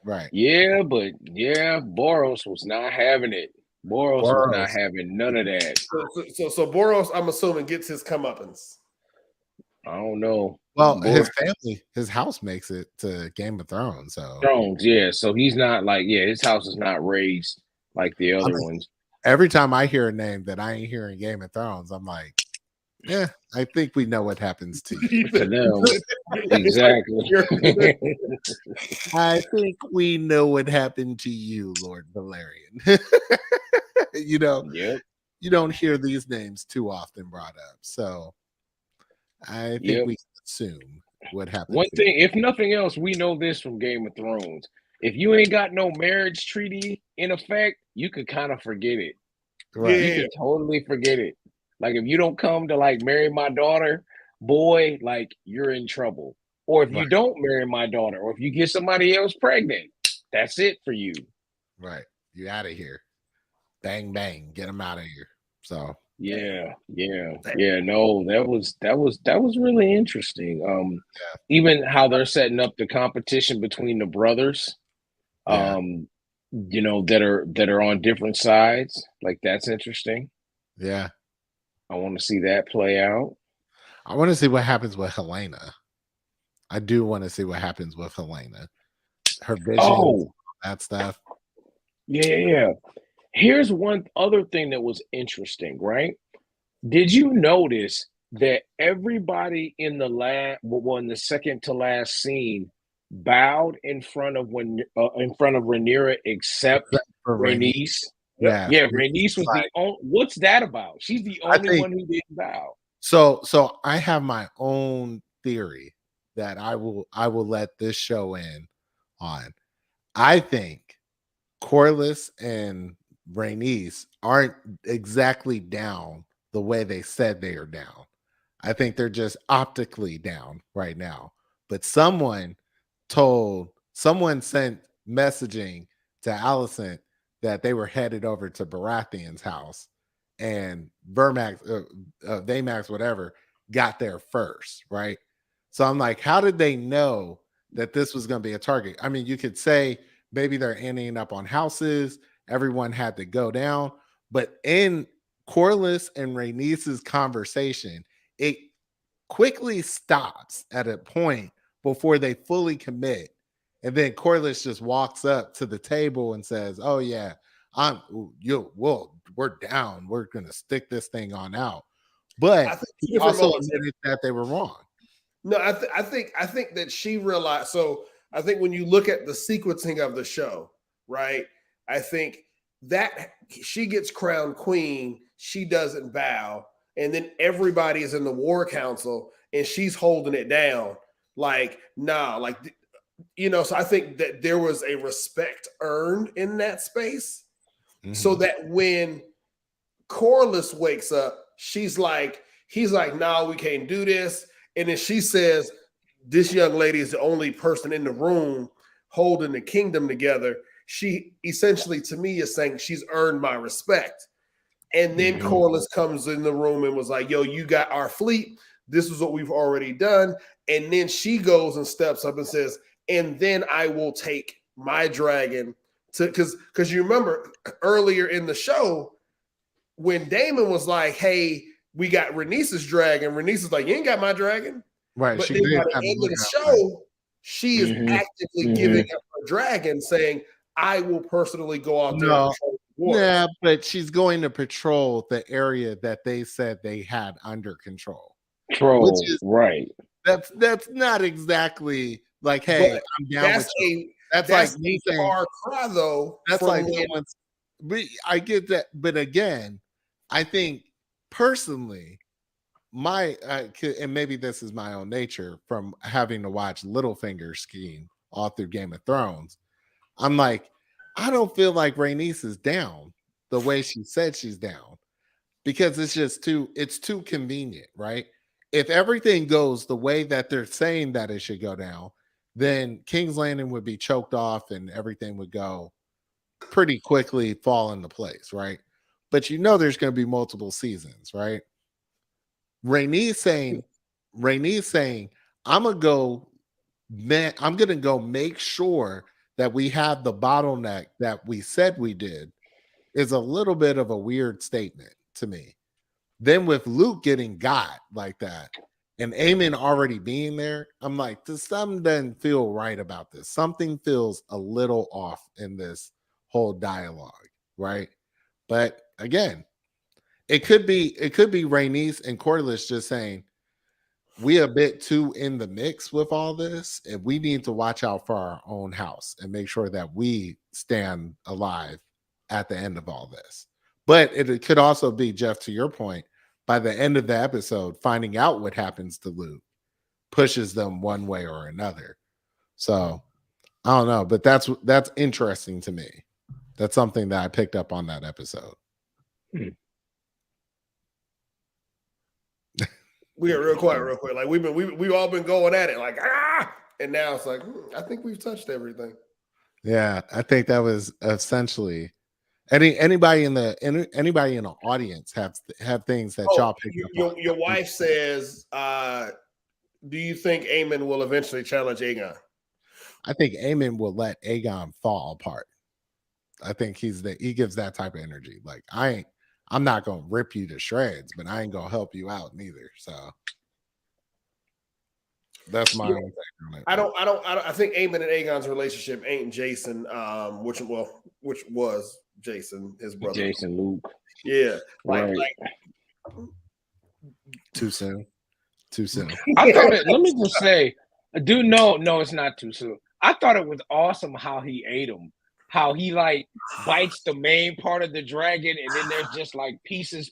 Right. Yeah, but Boros was not having it. Boros was not having none of that. So Boros, I'm assuming, gets his comeuppance. I don't know. Well, his family, his house makes it to Game of Thrones. So he's not like, his house is not raised like the other ones. Every time I hear a name that I ain't hearing Game of Thrones, I'm like, yeah, I think we know what happens to you. To them. Exactly. I think we know what happened to you, Lord Valerian. Yep. You don't hear these names too often brought up. So I think we can assume what happened. One thing, if nothing else, we know this from Game of Thrones. If you ain't got no marriage treaty in effect, you could kind of forget it. Right. You could totally forget it. Like, if you don't come to like marry my daughter, boy, like, you're in trouble. Or if you don't marry my daughter, or if you get somebody else pregnant, that's it for you. Right. You out of here. Bang, bang. Get them out of here. So yeah. No, that was really interesting. Even how they're setting up the competition between the brothers, that are on different sides. Like, that's interesting. Yeah. I want to see that play out. I want to see what happens with Helena. I do want to see what happens with Helena. Her vision, that stuff. Yeah. Here's one other thing that was interesting, right? Did you notice that everybody in the second to last scene bowed in front of Rhaenyra except for Rhaenys? Yeah, Rhaenys was the only. What's that about? She's the only one who didn't bow. So I have my own theory that I will let this show in on. I think Corlys and Rhaenys aren't exactly down the way they said they are down. I think they're just optically down right now. But someone sent messaging to Alicent that they were headed over to Baratheon's house, and Vaymax, whatever, got there first, right? So I'm like, how did they know that this was going to be a target? I mean, you could say maybe they're ending up on houses. Everyone had to go down. But in Corlys and Rhaenys' conversation, it quickly stops at a point before they fully commit. And then Corlys just walks up to the table and says, "Oh yeah, we're down. We're gonna stick this thing on out." But he also admitted that they were wrong. No, I think that she realized. So I think when you look at the sequencing of the show, right? I think that she gets crowned queen, she doesn't bow, and then everybody is in the war council and she's holding it down. Like, nah, like, so I think that there was a respect earned in that space, so that when Corlys wakes up, he's like, nah, we can't do this. And then she says, this young lady is the only person in the room holding the kingdom together, she essentially to me is saying she's earned my respect. And then Corliss comes in the room and was like, yo, you got our fleet. This is what we've already done. And then she goes and steps up and says, and then I will take my dragon to, because you remember earlier in the show when Damon was like, hey, we got Rhaenys's dragon. Rhaenys is like, you ain't got my dragon. Right. But She then did by the have end to of the look show, she is actively giving up her dragon, saying, I will personally go out there and patrol the water. Yeah, but she's going to patrol the area that they said they had under control. Which is right. That's not exactly like, hey, but I'm down with you. That's like me saying, far cry though. that's like someone's. I get that, but again, I think personally, and maybe this is my own nature from having to watch Littlefinger scheme all through Game of Thrones. I'm like, I don't feel like Rhaenys is down the way she said she's down because it's too convenient, right? If everything goes the way that they're saying that it should go down, then King's Landing would be choked off and everything would go pretty quickly fall into place, right? But there's going to be multiple seasons, right? Rhaenys saying, I'm gonna go make sure that we have the bottleneck that we said we did is a little bit of a weird statement to me. Then with Luke getting got like that and Aemon already being there, I'm like, something doesn't feel right about this. Something feels a little off in this whole dialogue, right? But again, it could be Rhaenys and Corlys just saying, we a bit too in the mix with all this, and we need to watch out for our own house and make sure that we stand alive at the end of all this. But it could also be, Jeff, to your point, by the end of the episode, finding out what happens to Luke pushes them one way or another. So I don't know, but that's interesting to me. That's something that I picked up on that episode. We are real quick. Like we've all been going at it, like and now it's like I think we've touched everything. Yeah, I think that was essentially anybody in the audience have things that y'all picked up on. Your wife says, do you think Aemon will eventually challenge Aegon? I think Aemon will let Aegon fall apart. I think he gives that type of energy. Like I'm not gonna rip you to shreds, but I ain't gonna help you out neither. So that's my own take on it. I think Aemon and Aegon's relationship ain't Jason, which was Jason, his brother. Jason Luke. Yeah. Like too soon. I thought it, let me just say, no, it's not too soon. I thought it was awesome how he ate him. How he like bites the main part of the dragon, and then there's just like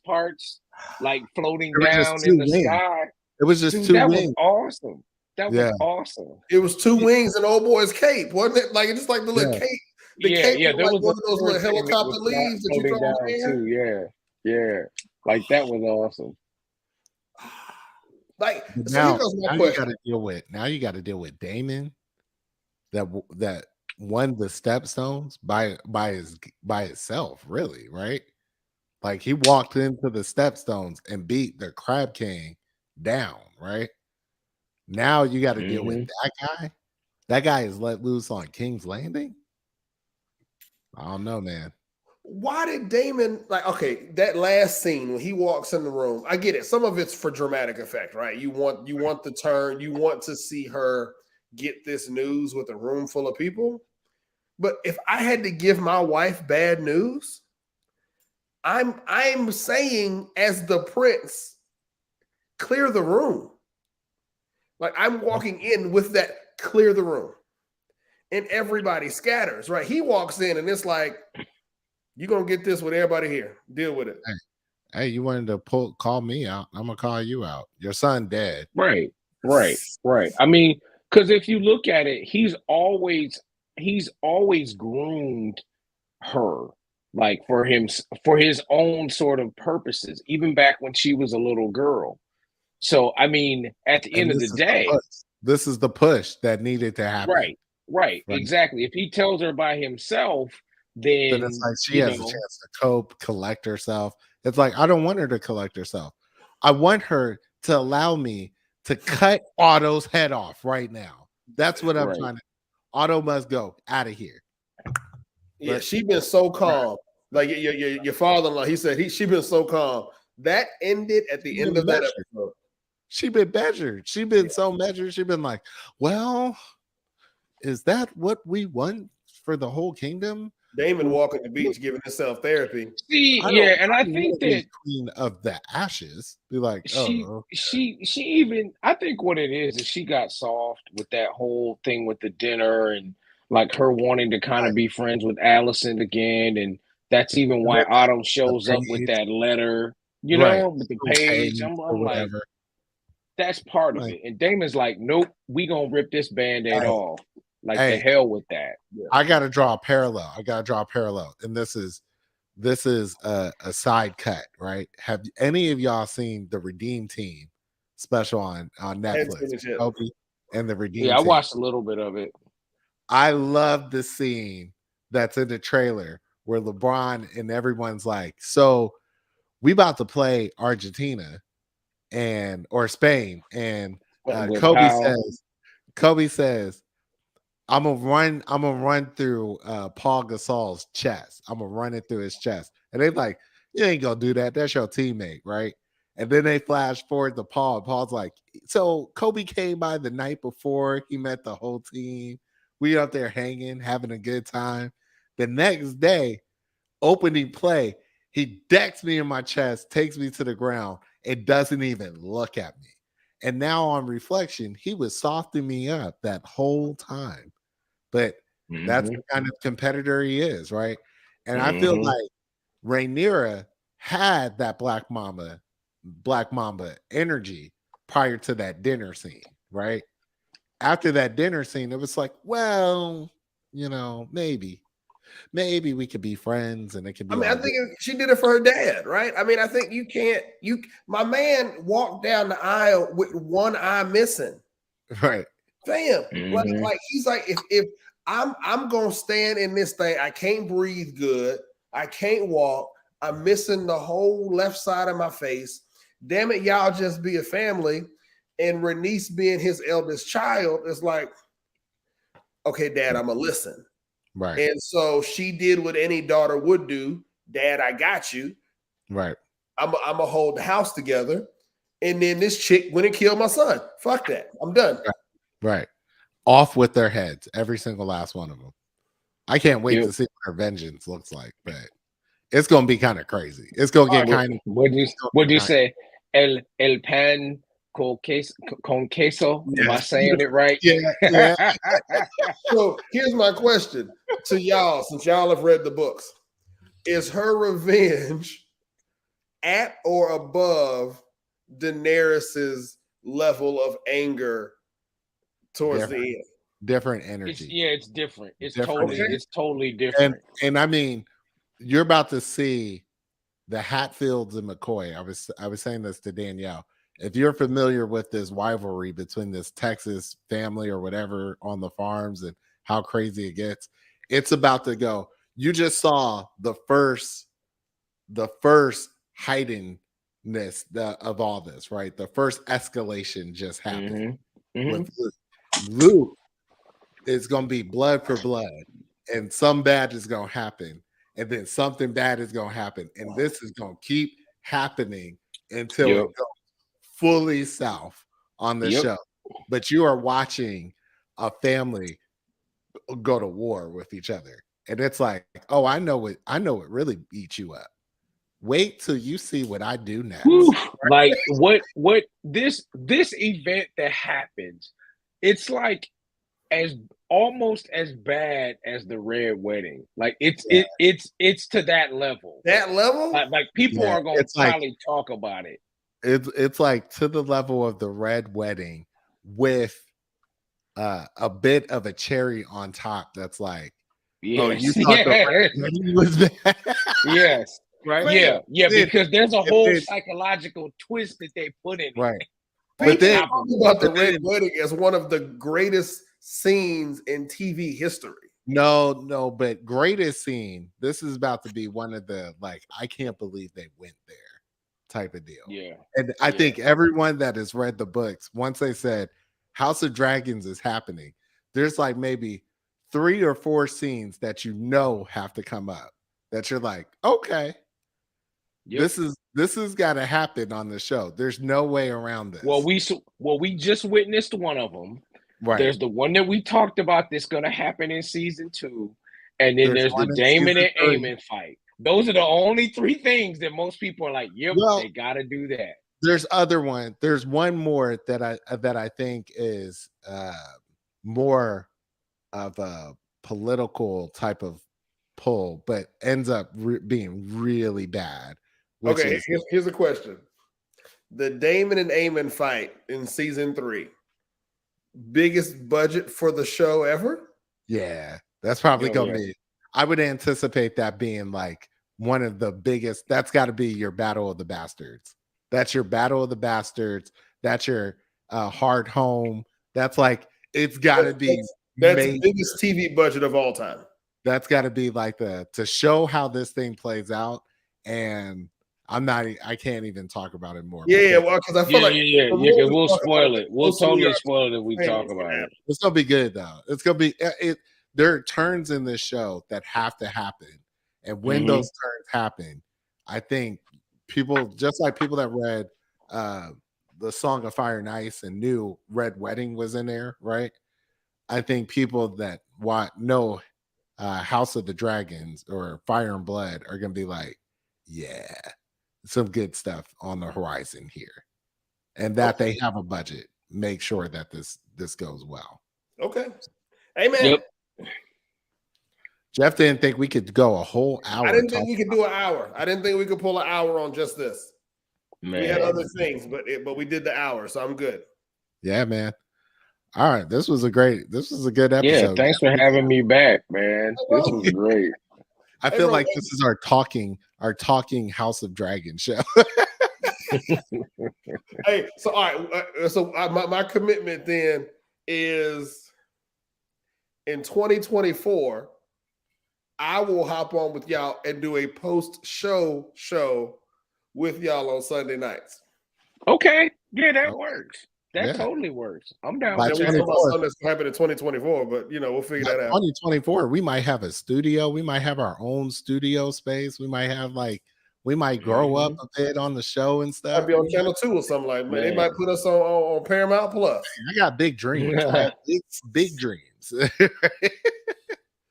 parts like floating down in the sky. It was just two wings. Was awesome. That was awesome. It was two wings and old boy's cape, wasn't it? Like just like the little cape. The cape there was like was one of those little helicopter leaves that you throw down too. Yeah. Like that was awesome. Like now you got to deal with Damon that won the stepstones by itself, really, right? Like he walked into the stepstones and beat the Crab King down, right? Now you got to deal with that guy. That guy is let loose on King's Landing. I don't know, man. Why did Damon okay, that last scene when he walks in the room, I get it. Some of it's for dramatic effect, right? You want the turn, you want to see her get this news with a room full of people. But if I had to give my wife bad news, I'm saying as the prince, clear the room. Like I'm walking in with that clear the room. And everybody scatters, right? He walks in and it's like, you're gonna get this with everybody here. Deal with it. Hey, you wanted to call me out. I'm gonna call you out. Your son dead. Right. I mean, because if you look at it, he's always groomed her like for his own sort of purposes, even back when she was a little girl. So I mean, at the end of the day, this is the push that needed to happen. Right. Right, exactly. If he tells her by himself, then it's like she has a chance to cope, collect herself. It's like, I don't want her to collect herself. I want her to allow me to cut Otto's head off right now. That's what I'm trying to. Otto must go out of here. Yeah, she been so calm. Like your father-in-law, he said she been so calm. That ended at the end of that episode. She been measured. She been so measured. She been like, well, is that what we want for the whole kingdom? Damon walking the beach, giving himself therapy. See, and I think that Queen of the Ashes be like, she even, I think what it is she got soft with that whole thing with the dinner and like her wanting to kind of be friends with Allison again, and that's even why Otto shows up with that letter, you know, with the page. I'm like, that's part of it. And Damon's like, nope, we gonna rip this band-aid off. Like, the hell with that. I gotta draw a parallel. And this is a side cut, right? Have any of y'all seen the Redeem Team special on Netflix? Kobe and the Redeem Team. I watched a little bit of it. I love the scene that's in the trailer where LeBron and everyone's like, so we about to play Argentina or Spain, and Kobe says, I'm gonna run through Paul Gasol's chest. I'm gonna run it through his chest. And they're like, you ain't gonna do that. That's your teammate, right? And then they flash forward to Paul. Paul's like, so Kobe came by the night before. He met the whole team. We up there hanging, having a good time. The next day, opening play, he decks me in my chest, takes me to the ground, and doesn't even look at me. And now on reflection, he was softening me up that whole time. But that's the kind of competitor he is, right? And I feel like Rhaenyra had that Black Mamba energy prior to that dinner scene, right? After that dinner scene, it was like, well, you know, maybe we could be friends and it could be. I mean, I think she did it for her dad, right? I mean, I think my man walked down the aisle with one eye missing. Right. Fam. Like he's like, if I'm gonna stand in this thing, I can't breathe good, I can't walk, I'm missing the whole left side of my face. Damn it, y'all just be a family. And Rhaenys being his eldest child is like, okay, Dad, I'm gonna listen. Right. And so she did what any daughter would do. Dad, I got you. Right. I'm gonna hold the house together. And then this chick went and killed my son. Fuck that. I'm done. Right. Off with their heads, every single last one of them. I can't wait to see what her vengeance looks like, but it's gonna be kind of crazy. It's gonna get kind of. What do you say? El pan con queso. Am I saying it right? Yeah. So here's my question to y'all, since y'all have read the books: is her revenge at or above Daenerys's level of anger towards the end? Different energy. It's different. It's totally different. And I mean, you're about to see the Hatfields and McCoy. I was saying this to Danielle. If you're familiar with this rivalry between this Texas family or whatever on the farms and how crazy it gets, it's about to go. You just saw the first heightenedness of all this, right? The first escalation just happened. With Luke, it's going to be blood for blood, and some bad is going to happen, and then something bad is going to happen, and this is going to keep happening until it goes fully south on the show. But you are watching a family go to war with each other, and it's like, oh, I know it really beat you up. Wait till you see what I do next. Like what this event that happens, it's like almost as bad as the Red Wedding. Like it's to that level. That level? Like people are gonna probably talk about it. It's like to the level of the Red Wedding with a bit of a cherry on top. That's like, oh, you thought the Red Wedding was bad? Yes. Right? Yeah, because there's a whole psychological twist that they put in it. Right. But then talking about the Red Wedding as one of the greatest scenes in TV history. No, but greatest scene. This is about to be one of the I can't believe they went there type of deal. Yeah. And I think everyone that has read the books, once they said House of Dragons is happening, there's maybe 3 or 4 scenes that have to come up that you're like, okay, this is got to happen on the show. There's no way around this. Well, we just witnessed one of them. Right. There's the one that we talked about that's going to happen in season 2, and then there's the Daemon and Aemon fight. Those are the only 3 things that most people are like, yep, they got to do that. There's one more that I think is more of a political type of pull, but ends up being really bad. Okay, here's a question: the Daemon and Aemon fight in season 3, biggest budget for the show ever? Yeah, that's probably gonna be. I would anticipate that being one of the biggest. That's got to be your Battle of the Bastards. That's your Battle of the Bastards. That's your Hard Home. That's it's got to be. That's the biggest TV budget of all time. That's got to be to show how this thing plays out. And I can't even talk about it more. Yeah, well, because I feel we'll spoil it. We'll totally spoil it if we talk about it. It's gonna be good though. It's gonna be there are turns in this show that have to happen. And when those turns happen, I think people, just like people that read the Song of Fire and Ice and knew Red Wedding was in there, right? I think people that know House of the Dragons or Fire and Blood are going to be like, yeah, some good stuff on the horizon here. And that they have a budget. Make sure that this goes well. Okay. Amen. Yep. Jeff didn't think we could go a whole hour. I didn't think we could do an hour. I didn't think we could pull an hour on just this. Man. We had other things, but we did the hour, so I'm good. Yeah, man. All right, this was a good episode. Yeah, thanks for having me back, man. This was great. I feel like this is our talking House of Dragon show. Hey, so all right, my commitment then is in 2024. I will hop on with y'all and do a post-show with y'all on Sunday nights. Okay. Yeah, that works. That totally works. I'm down with that. Something that's happening in 2024, but we'll figure that out. 2024, we might have a studio. We might have our own studio space. We might have we might grow up a bit on the show and stuff. Might be on Channel 2 or something like that. They might put us on Paramount Plus. I got big dreams. Big dreams.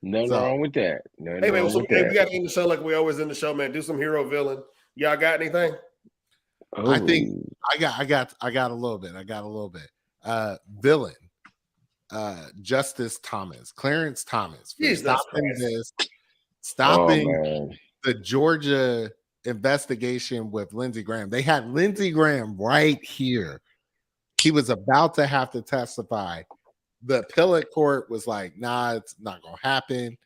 Nothing wrong with that. Hey man, we got to end the show like we always end the show, man. Do some hero villain. Y'all got anything? Oh. I think I got a little bit. Villain. Justice Thomas, Clarence Thomas, for stopping the Georgia investigation with Lindsey Graham. They had Lindsey Graham right here. He was about to have to testify. The appellate court was like, nah, it's not gonna happen.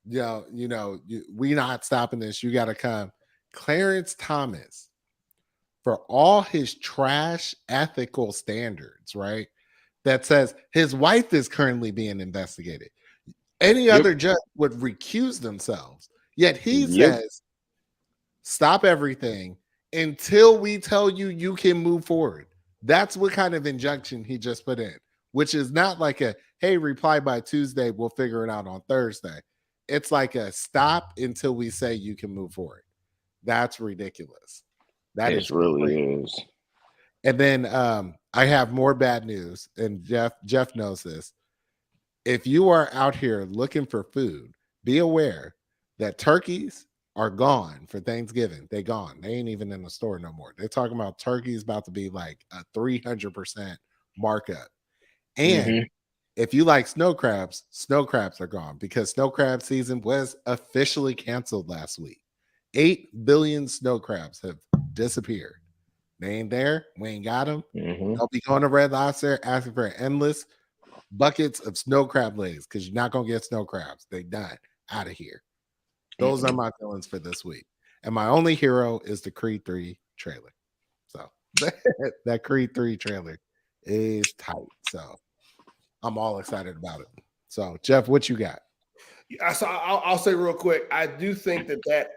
We not stopping this. You got to come. Clarence Thomas, for all his trash ethical standards, right? That says his wife is currently being investigated. Any other judge would recuse themselves. Yet he says, stop everything until we tell you can move forward. That's what kind of injunction he just put in, which is not like a, hey, reply by Tuesday, we'll figure it out on Thursday. It's like a stop until we say you can move forward. That's ridiculous. That is really is. And then I have more bad news, and Jeff knows this. If you are out here looking for food, be aware that turkeys are gone for Thanksgiving. They gone. They ain't even in the store no more. They're talking about turkeys about to be like a 300% markup. And if you like snow crabs are gone because snow crab season was officially canceled last week. 8 billion snow crabs have disappeared. They ain't there. We ain't got them. They'll be going to Red Lobster asking for endless buckets of snow crab legs because you're not going to get snow crabs. They done. Out of here. Those are my villains for this week. And my only hero is the Creed 3 trailer. So that Creed 3 trailer is tight. So I'm all excited about it. So, Jeff, what you got? I'll say real quick. I do think that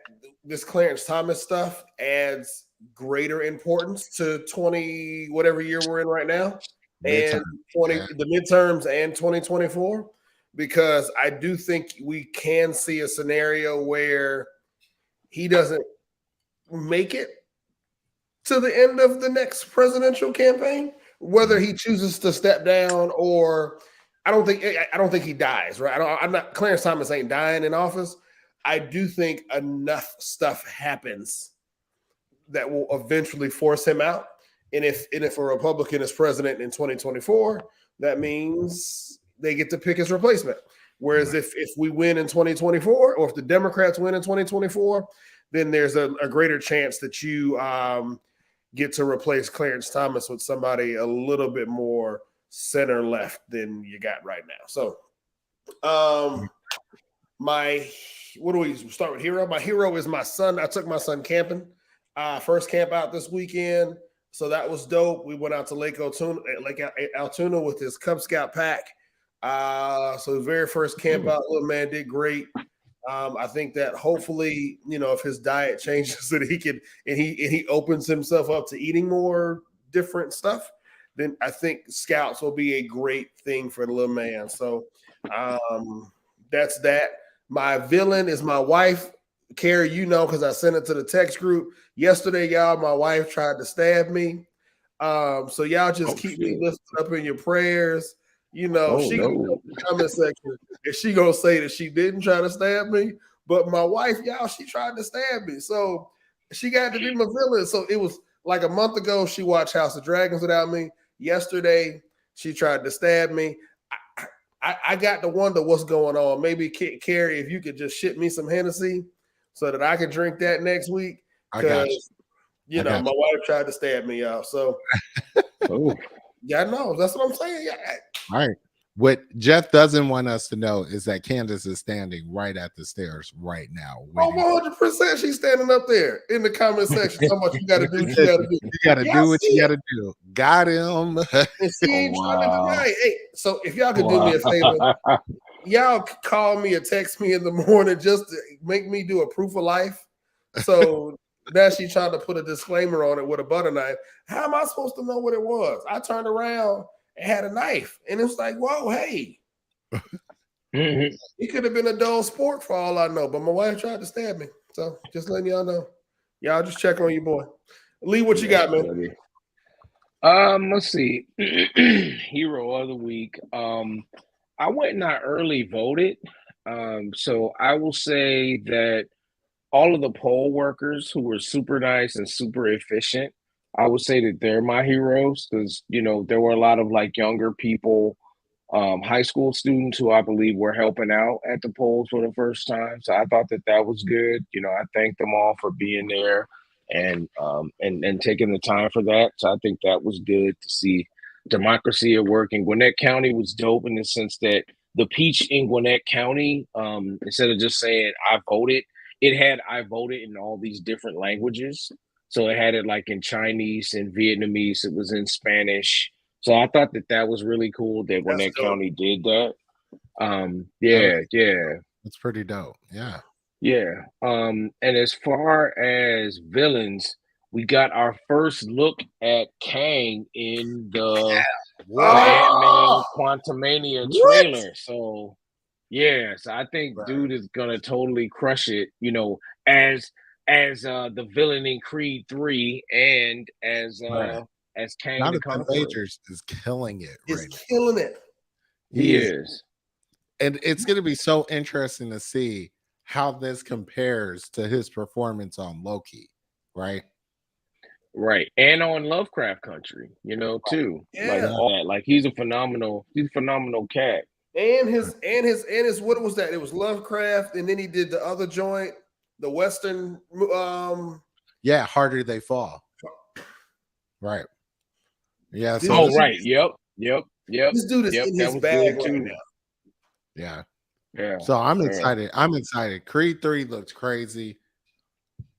this Clarence Thomas stuff adds greater importance to 20 whatever year we're in right now, and 20 the midterms and 2024, because I do think we can see a scenario where he doesn't make it to the end of the next presidential campaign, whether he chooses to step down or I don't think he dies, right? I'm not Clarence Thomas ain't dying in office. I do think enough stuff happens that will eventually force him out. And if a Republican is president in 2024, that means they get to pick his replacement. Whereas if we win in 2024, or if the Democrats win in 2024, then there's a greater chance that you get to replace Clarence Thomas with somebody a little bit more center left than you got right now. So what do we start with? Hero? My hero is my son. I took my son camping. First camp out this weekend. So that was dope. We went out to Lake Altoona with his Cub Scout pack. So the very first camp out, little man did great. I think that hopefully, if his diet changes that he can, and he opens himself up to eating more different stuff, then I think scouts will be a great thing for the little man. So that's that. My villain is my wife, Carrie, because I sent it to the text group yesterday, y'all. My wife tried to stab me. So y'all just keep me lifted up in your prayers. She can go in the comment section and she gonna say that she didn't try to stab me, but my wife, y'all, she tried to stab me. So she got to be my villain. So it was like a month ago, she watched House of Dragons without me. Yesterday, she tried to stab me. I got to wonder what's going on. Maybe Carrie, if you could just ship me some Hennessy so that I can drink that next week. Because my wife tried to stab me, y'all. So yeah, no, that's what I'm saying. Yeah. All right. What Jeff doesn't want us to know is that Candace is standing right at the stairs right now. 100%. She's standing up there in the comment section. So much you got to do. You got to do. You got to do what you got to do. Got him. And she ain't trying to deny it. Hey, so if y'all could do me a favor, y'all call me or text me in the morning just to make me do a proof of life. So now she tried to put a disclaimer on it with a butter knife. How am I supposed to know what it was? I turned around and had a knife, and it was like, whoa, hey. It could have been a dull sport for all I know, but my wife tried to stab me. So just letting y'all know. Y'all just check on your boy. Lee, what you got, man? Let's see. Hero of the week. I went and I early voted. So I will say that all of the poll workers who were super nice and super efficient, I would say that they're my heroes because, there were a lot of younger people, high school students who I believe were helping out at the polls for the first time. So I thought that was good. I thanked them all for being there and taking the time for that. So I think that was good to see democracy at work. And Gwinnett County was dope in the sense that the peach in Gwinnett County, instead of just saying I voted, it had I voted in all these different languages. So it had it in Chinese and Vietnamese. It was in Spanish. So I thought that was really cool that Gwinnett County did that. Yeah. It's pretty dope. Yeah. Yeah. And as far as villains, we got our first look at Kang in the Ant-Man Quantumania trailer. So so I think dude is gonna totally crush it, as the villain in Creed 3 and as Kang the Conqueror. Majors is killing it. Killing it. He is. And it's gonna be so interesting to see how this compares to his performance on Loki, right? Right. And on Lovecraft Country, too. Yeah. All that. He's a phenomenal cat. And his what was that? It was Lovecraft, and then he did the other joint, the Western Harder They Fall. Right. Yeah. So right. Yep. This dude is in his bag right now. Yeah. Yeah. So I'm excited. I'm excited. Creed 3 looks crazy.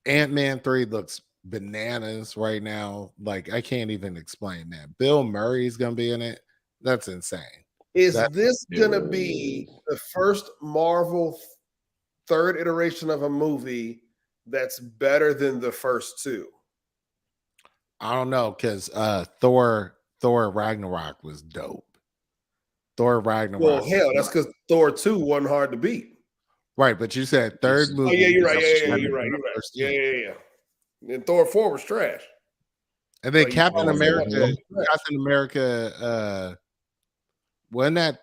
Ant-Man 3 looks bananas right now. I can't even explain that. Bill Murray's gonna be in it. That's insane. Is this gonna be the first Marvel third iteration of a movie that's better than the first two? I don't know, because Thor Ragnarok was dope. Thor Ragnarok. Well, hell, that's because Thor 2 wasn't hard to beat. Right, but you said third movie. Oh, yeah, you're right. Yeah, you're right. Yeah. And Thor 4 was trash. And then Captain America, wasn't that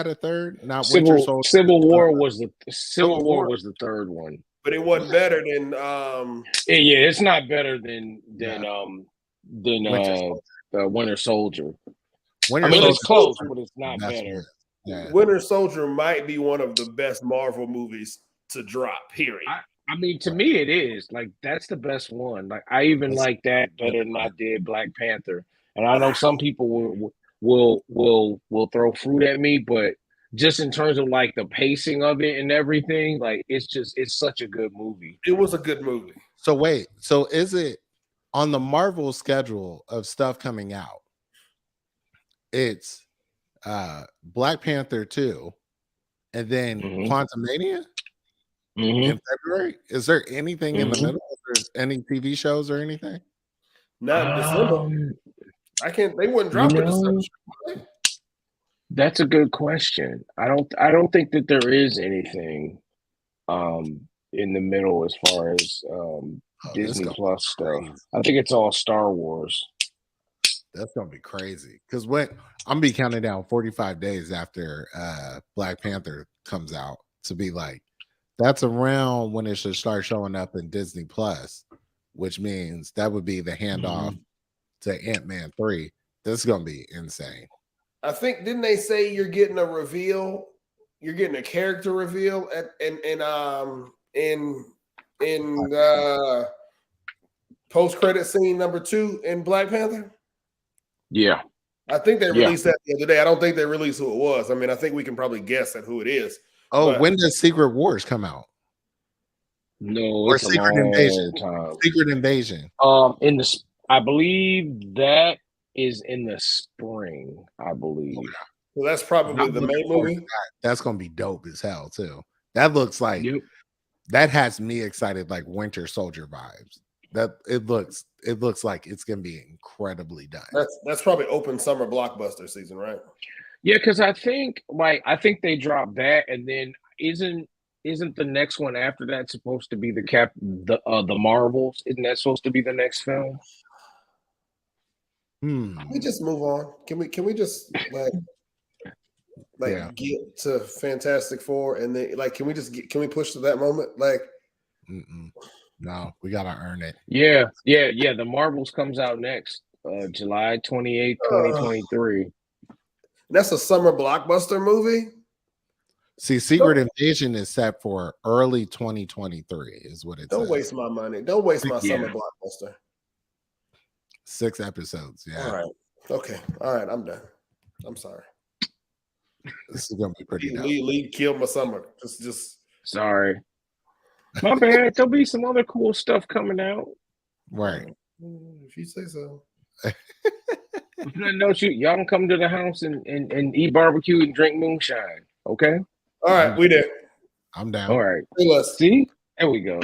a third? Not Winter Soldier. Civil War was the third one. But it wasn't better than it's not better than Winter Soldier. It's close, but it's not better. Yeah. Winter Soldier might be one of the best Marvel movies to drop, period. I mean, to me, it is. Like, that's the best one. Like, I even like that better than I did Black Panther. And I know some people will throw fruit at me, but just in terms of like the pacing of it and everything, like it's such a good movie. It was a good movie. So wait, so is it on the Marvel schedule of stuff coming out? It's Black Panther 2 and then Quantumania in February. Is there anything in the middle? Is there any TV shows or anything? Not in December. They wouldn't drop it December. That's a good question. I don't think that there is anything in the middle as far as Disney Plus stuff. I think it's all Star Wars. That's gonna be crazy. Because when I'm gonna be counting down 45 days after Black Panther comes out to be like, that's around when it should start showing up in Disney Plus, which means that would be the handoff to Ant-Man 3. This is gonna be insane. I think, didn't they say you're getting a reveal? You're getting a character reveal in post-credit scene number 2 in Black Panther? Yeah. I think they released that the other day. I don't think they released who it was. I mean, I think we can probably guess at who it is. Oh, when does Secret Wars come out? No, or it's Secret Invasion. Secret Invasion. I believe that is in the spring, I believe. Well, that's probably the main movie. That's gonna be dope as hell too. That looks like that has me excited, like Winter Soldier vibes. That it looks like it's gonna be incredibly done. That's probably open summer blockbuster season, right? Yeah, because I think they dropped that, and then isn't the next one after that supposed to be the Marvels? Isn't that supposed to be the next film? Can we just move on? Can we just get to Fantastic Four and then can we push to that moment? No, we gotta earn it. Yeah. The Marvels comes out next, July 28th, 2023. That's a summer blockbuster movie. See, Secret Invasion is set for early 2023, is what it says. Don't waste my money. Don't waste my summer blockbuster. 6 episodes. Yeah. All right. Okay. All right. I'm done. I'm sorry. This is gonna be pretty. Lee killed my summer. Just sorry. My bad. There'll be some other cool stuff coming out. Right. If you say so. No, y'all can come to the house and eat barbecue and drink moonshine. Okay. All right, we there. I'm down. All right. See? There we go.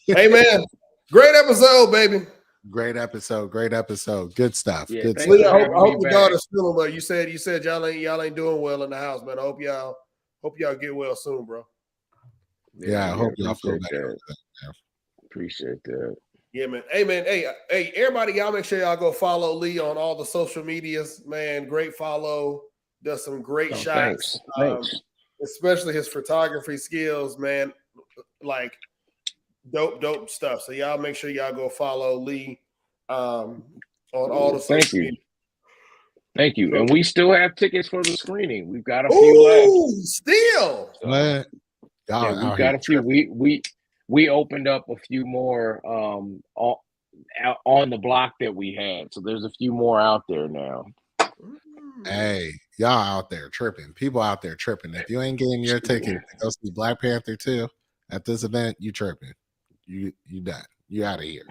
Hey man, great episode, baby. Great episode. Good stuff. Yeah, good stuff. I hope the daughter's feeling well. You said y'all ain't doing well in the house, man. I hope y'all get well soon, bro. Yeah, I hope y'all feel better. Appreciate that. Yeah, man. Hey, everybody, y'all make sure y'all go follow Lee on all the social medias, man. Great follow. Does some great shots. Thanks. Especially his photography skills, man. Like dope stuff. So y'all make sure y'all go follow Lee on all the social media. Thank you. And we still have tickets for the screening. We've got a few left. Still. So, we've got a few. We opened up a few more on the block that we had. So there's a few more out there now. Hey, y'all out there tripping. People out there tripping. If you ain't getting your ticket to go see Black Panther 2 at this event, you tripping. You done. You out of here.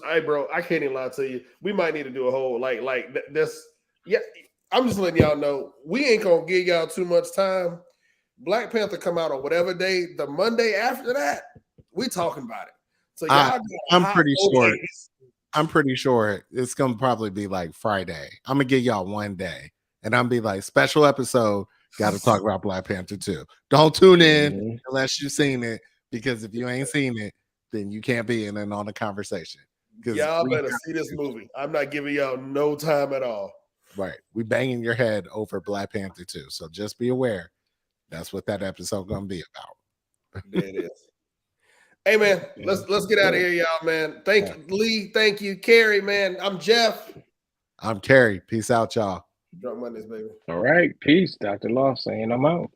Hey, bro, I can't even lie to you. We might need to do a whole like this. Yeah, I'm just letting y'all know we ain't gonna give y'all too much time. Black Panther come out on whatever day. The Monday after that, we talking about it. So y'all, I'm pretty sure. I'm pretty sure it's gonna probably be like Friday. I'm gonna give y'all one day, and I'm be like special episode. Got to talk about Black Panther 2. Don't tune in unless you've seen it, because if you ain't seen it, then you can't be in and on the conversation. Y'all better see this movie. I'm not giving y'all no time at all. Right, we banging your head over Black Panther 2. So just be aware. That's what that episode gonna be about. There it is. Hey man, let's get out of here, y'all, man. Thank you, Lee. Thank you, Carrie, man. I'm Jeff. I'm Carrie. Peace out, y'all. Drunk Mondays, baby. All right, peace. Dr. Law saying I'm out.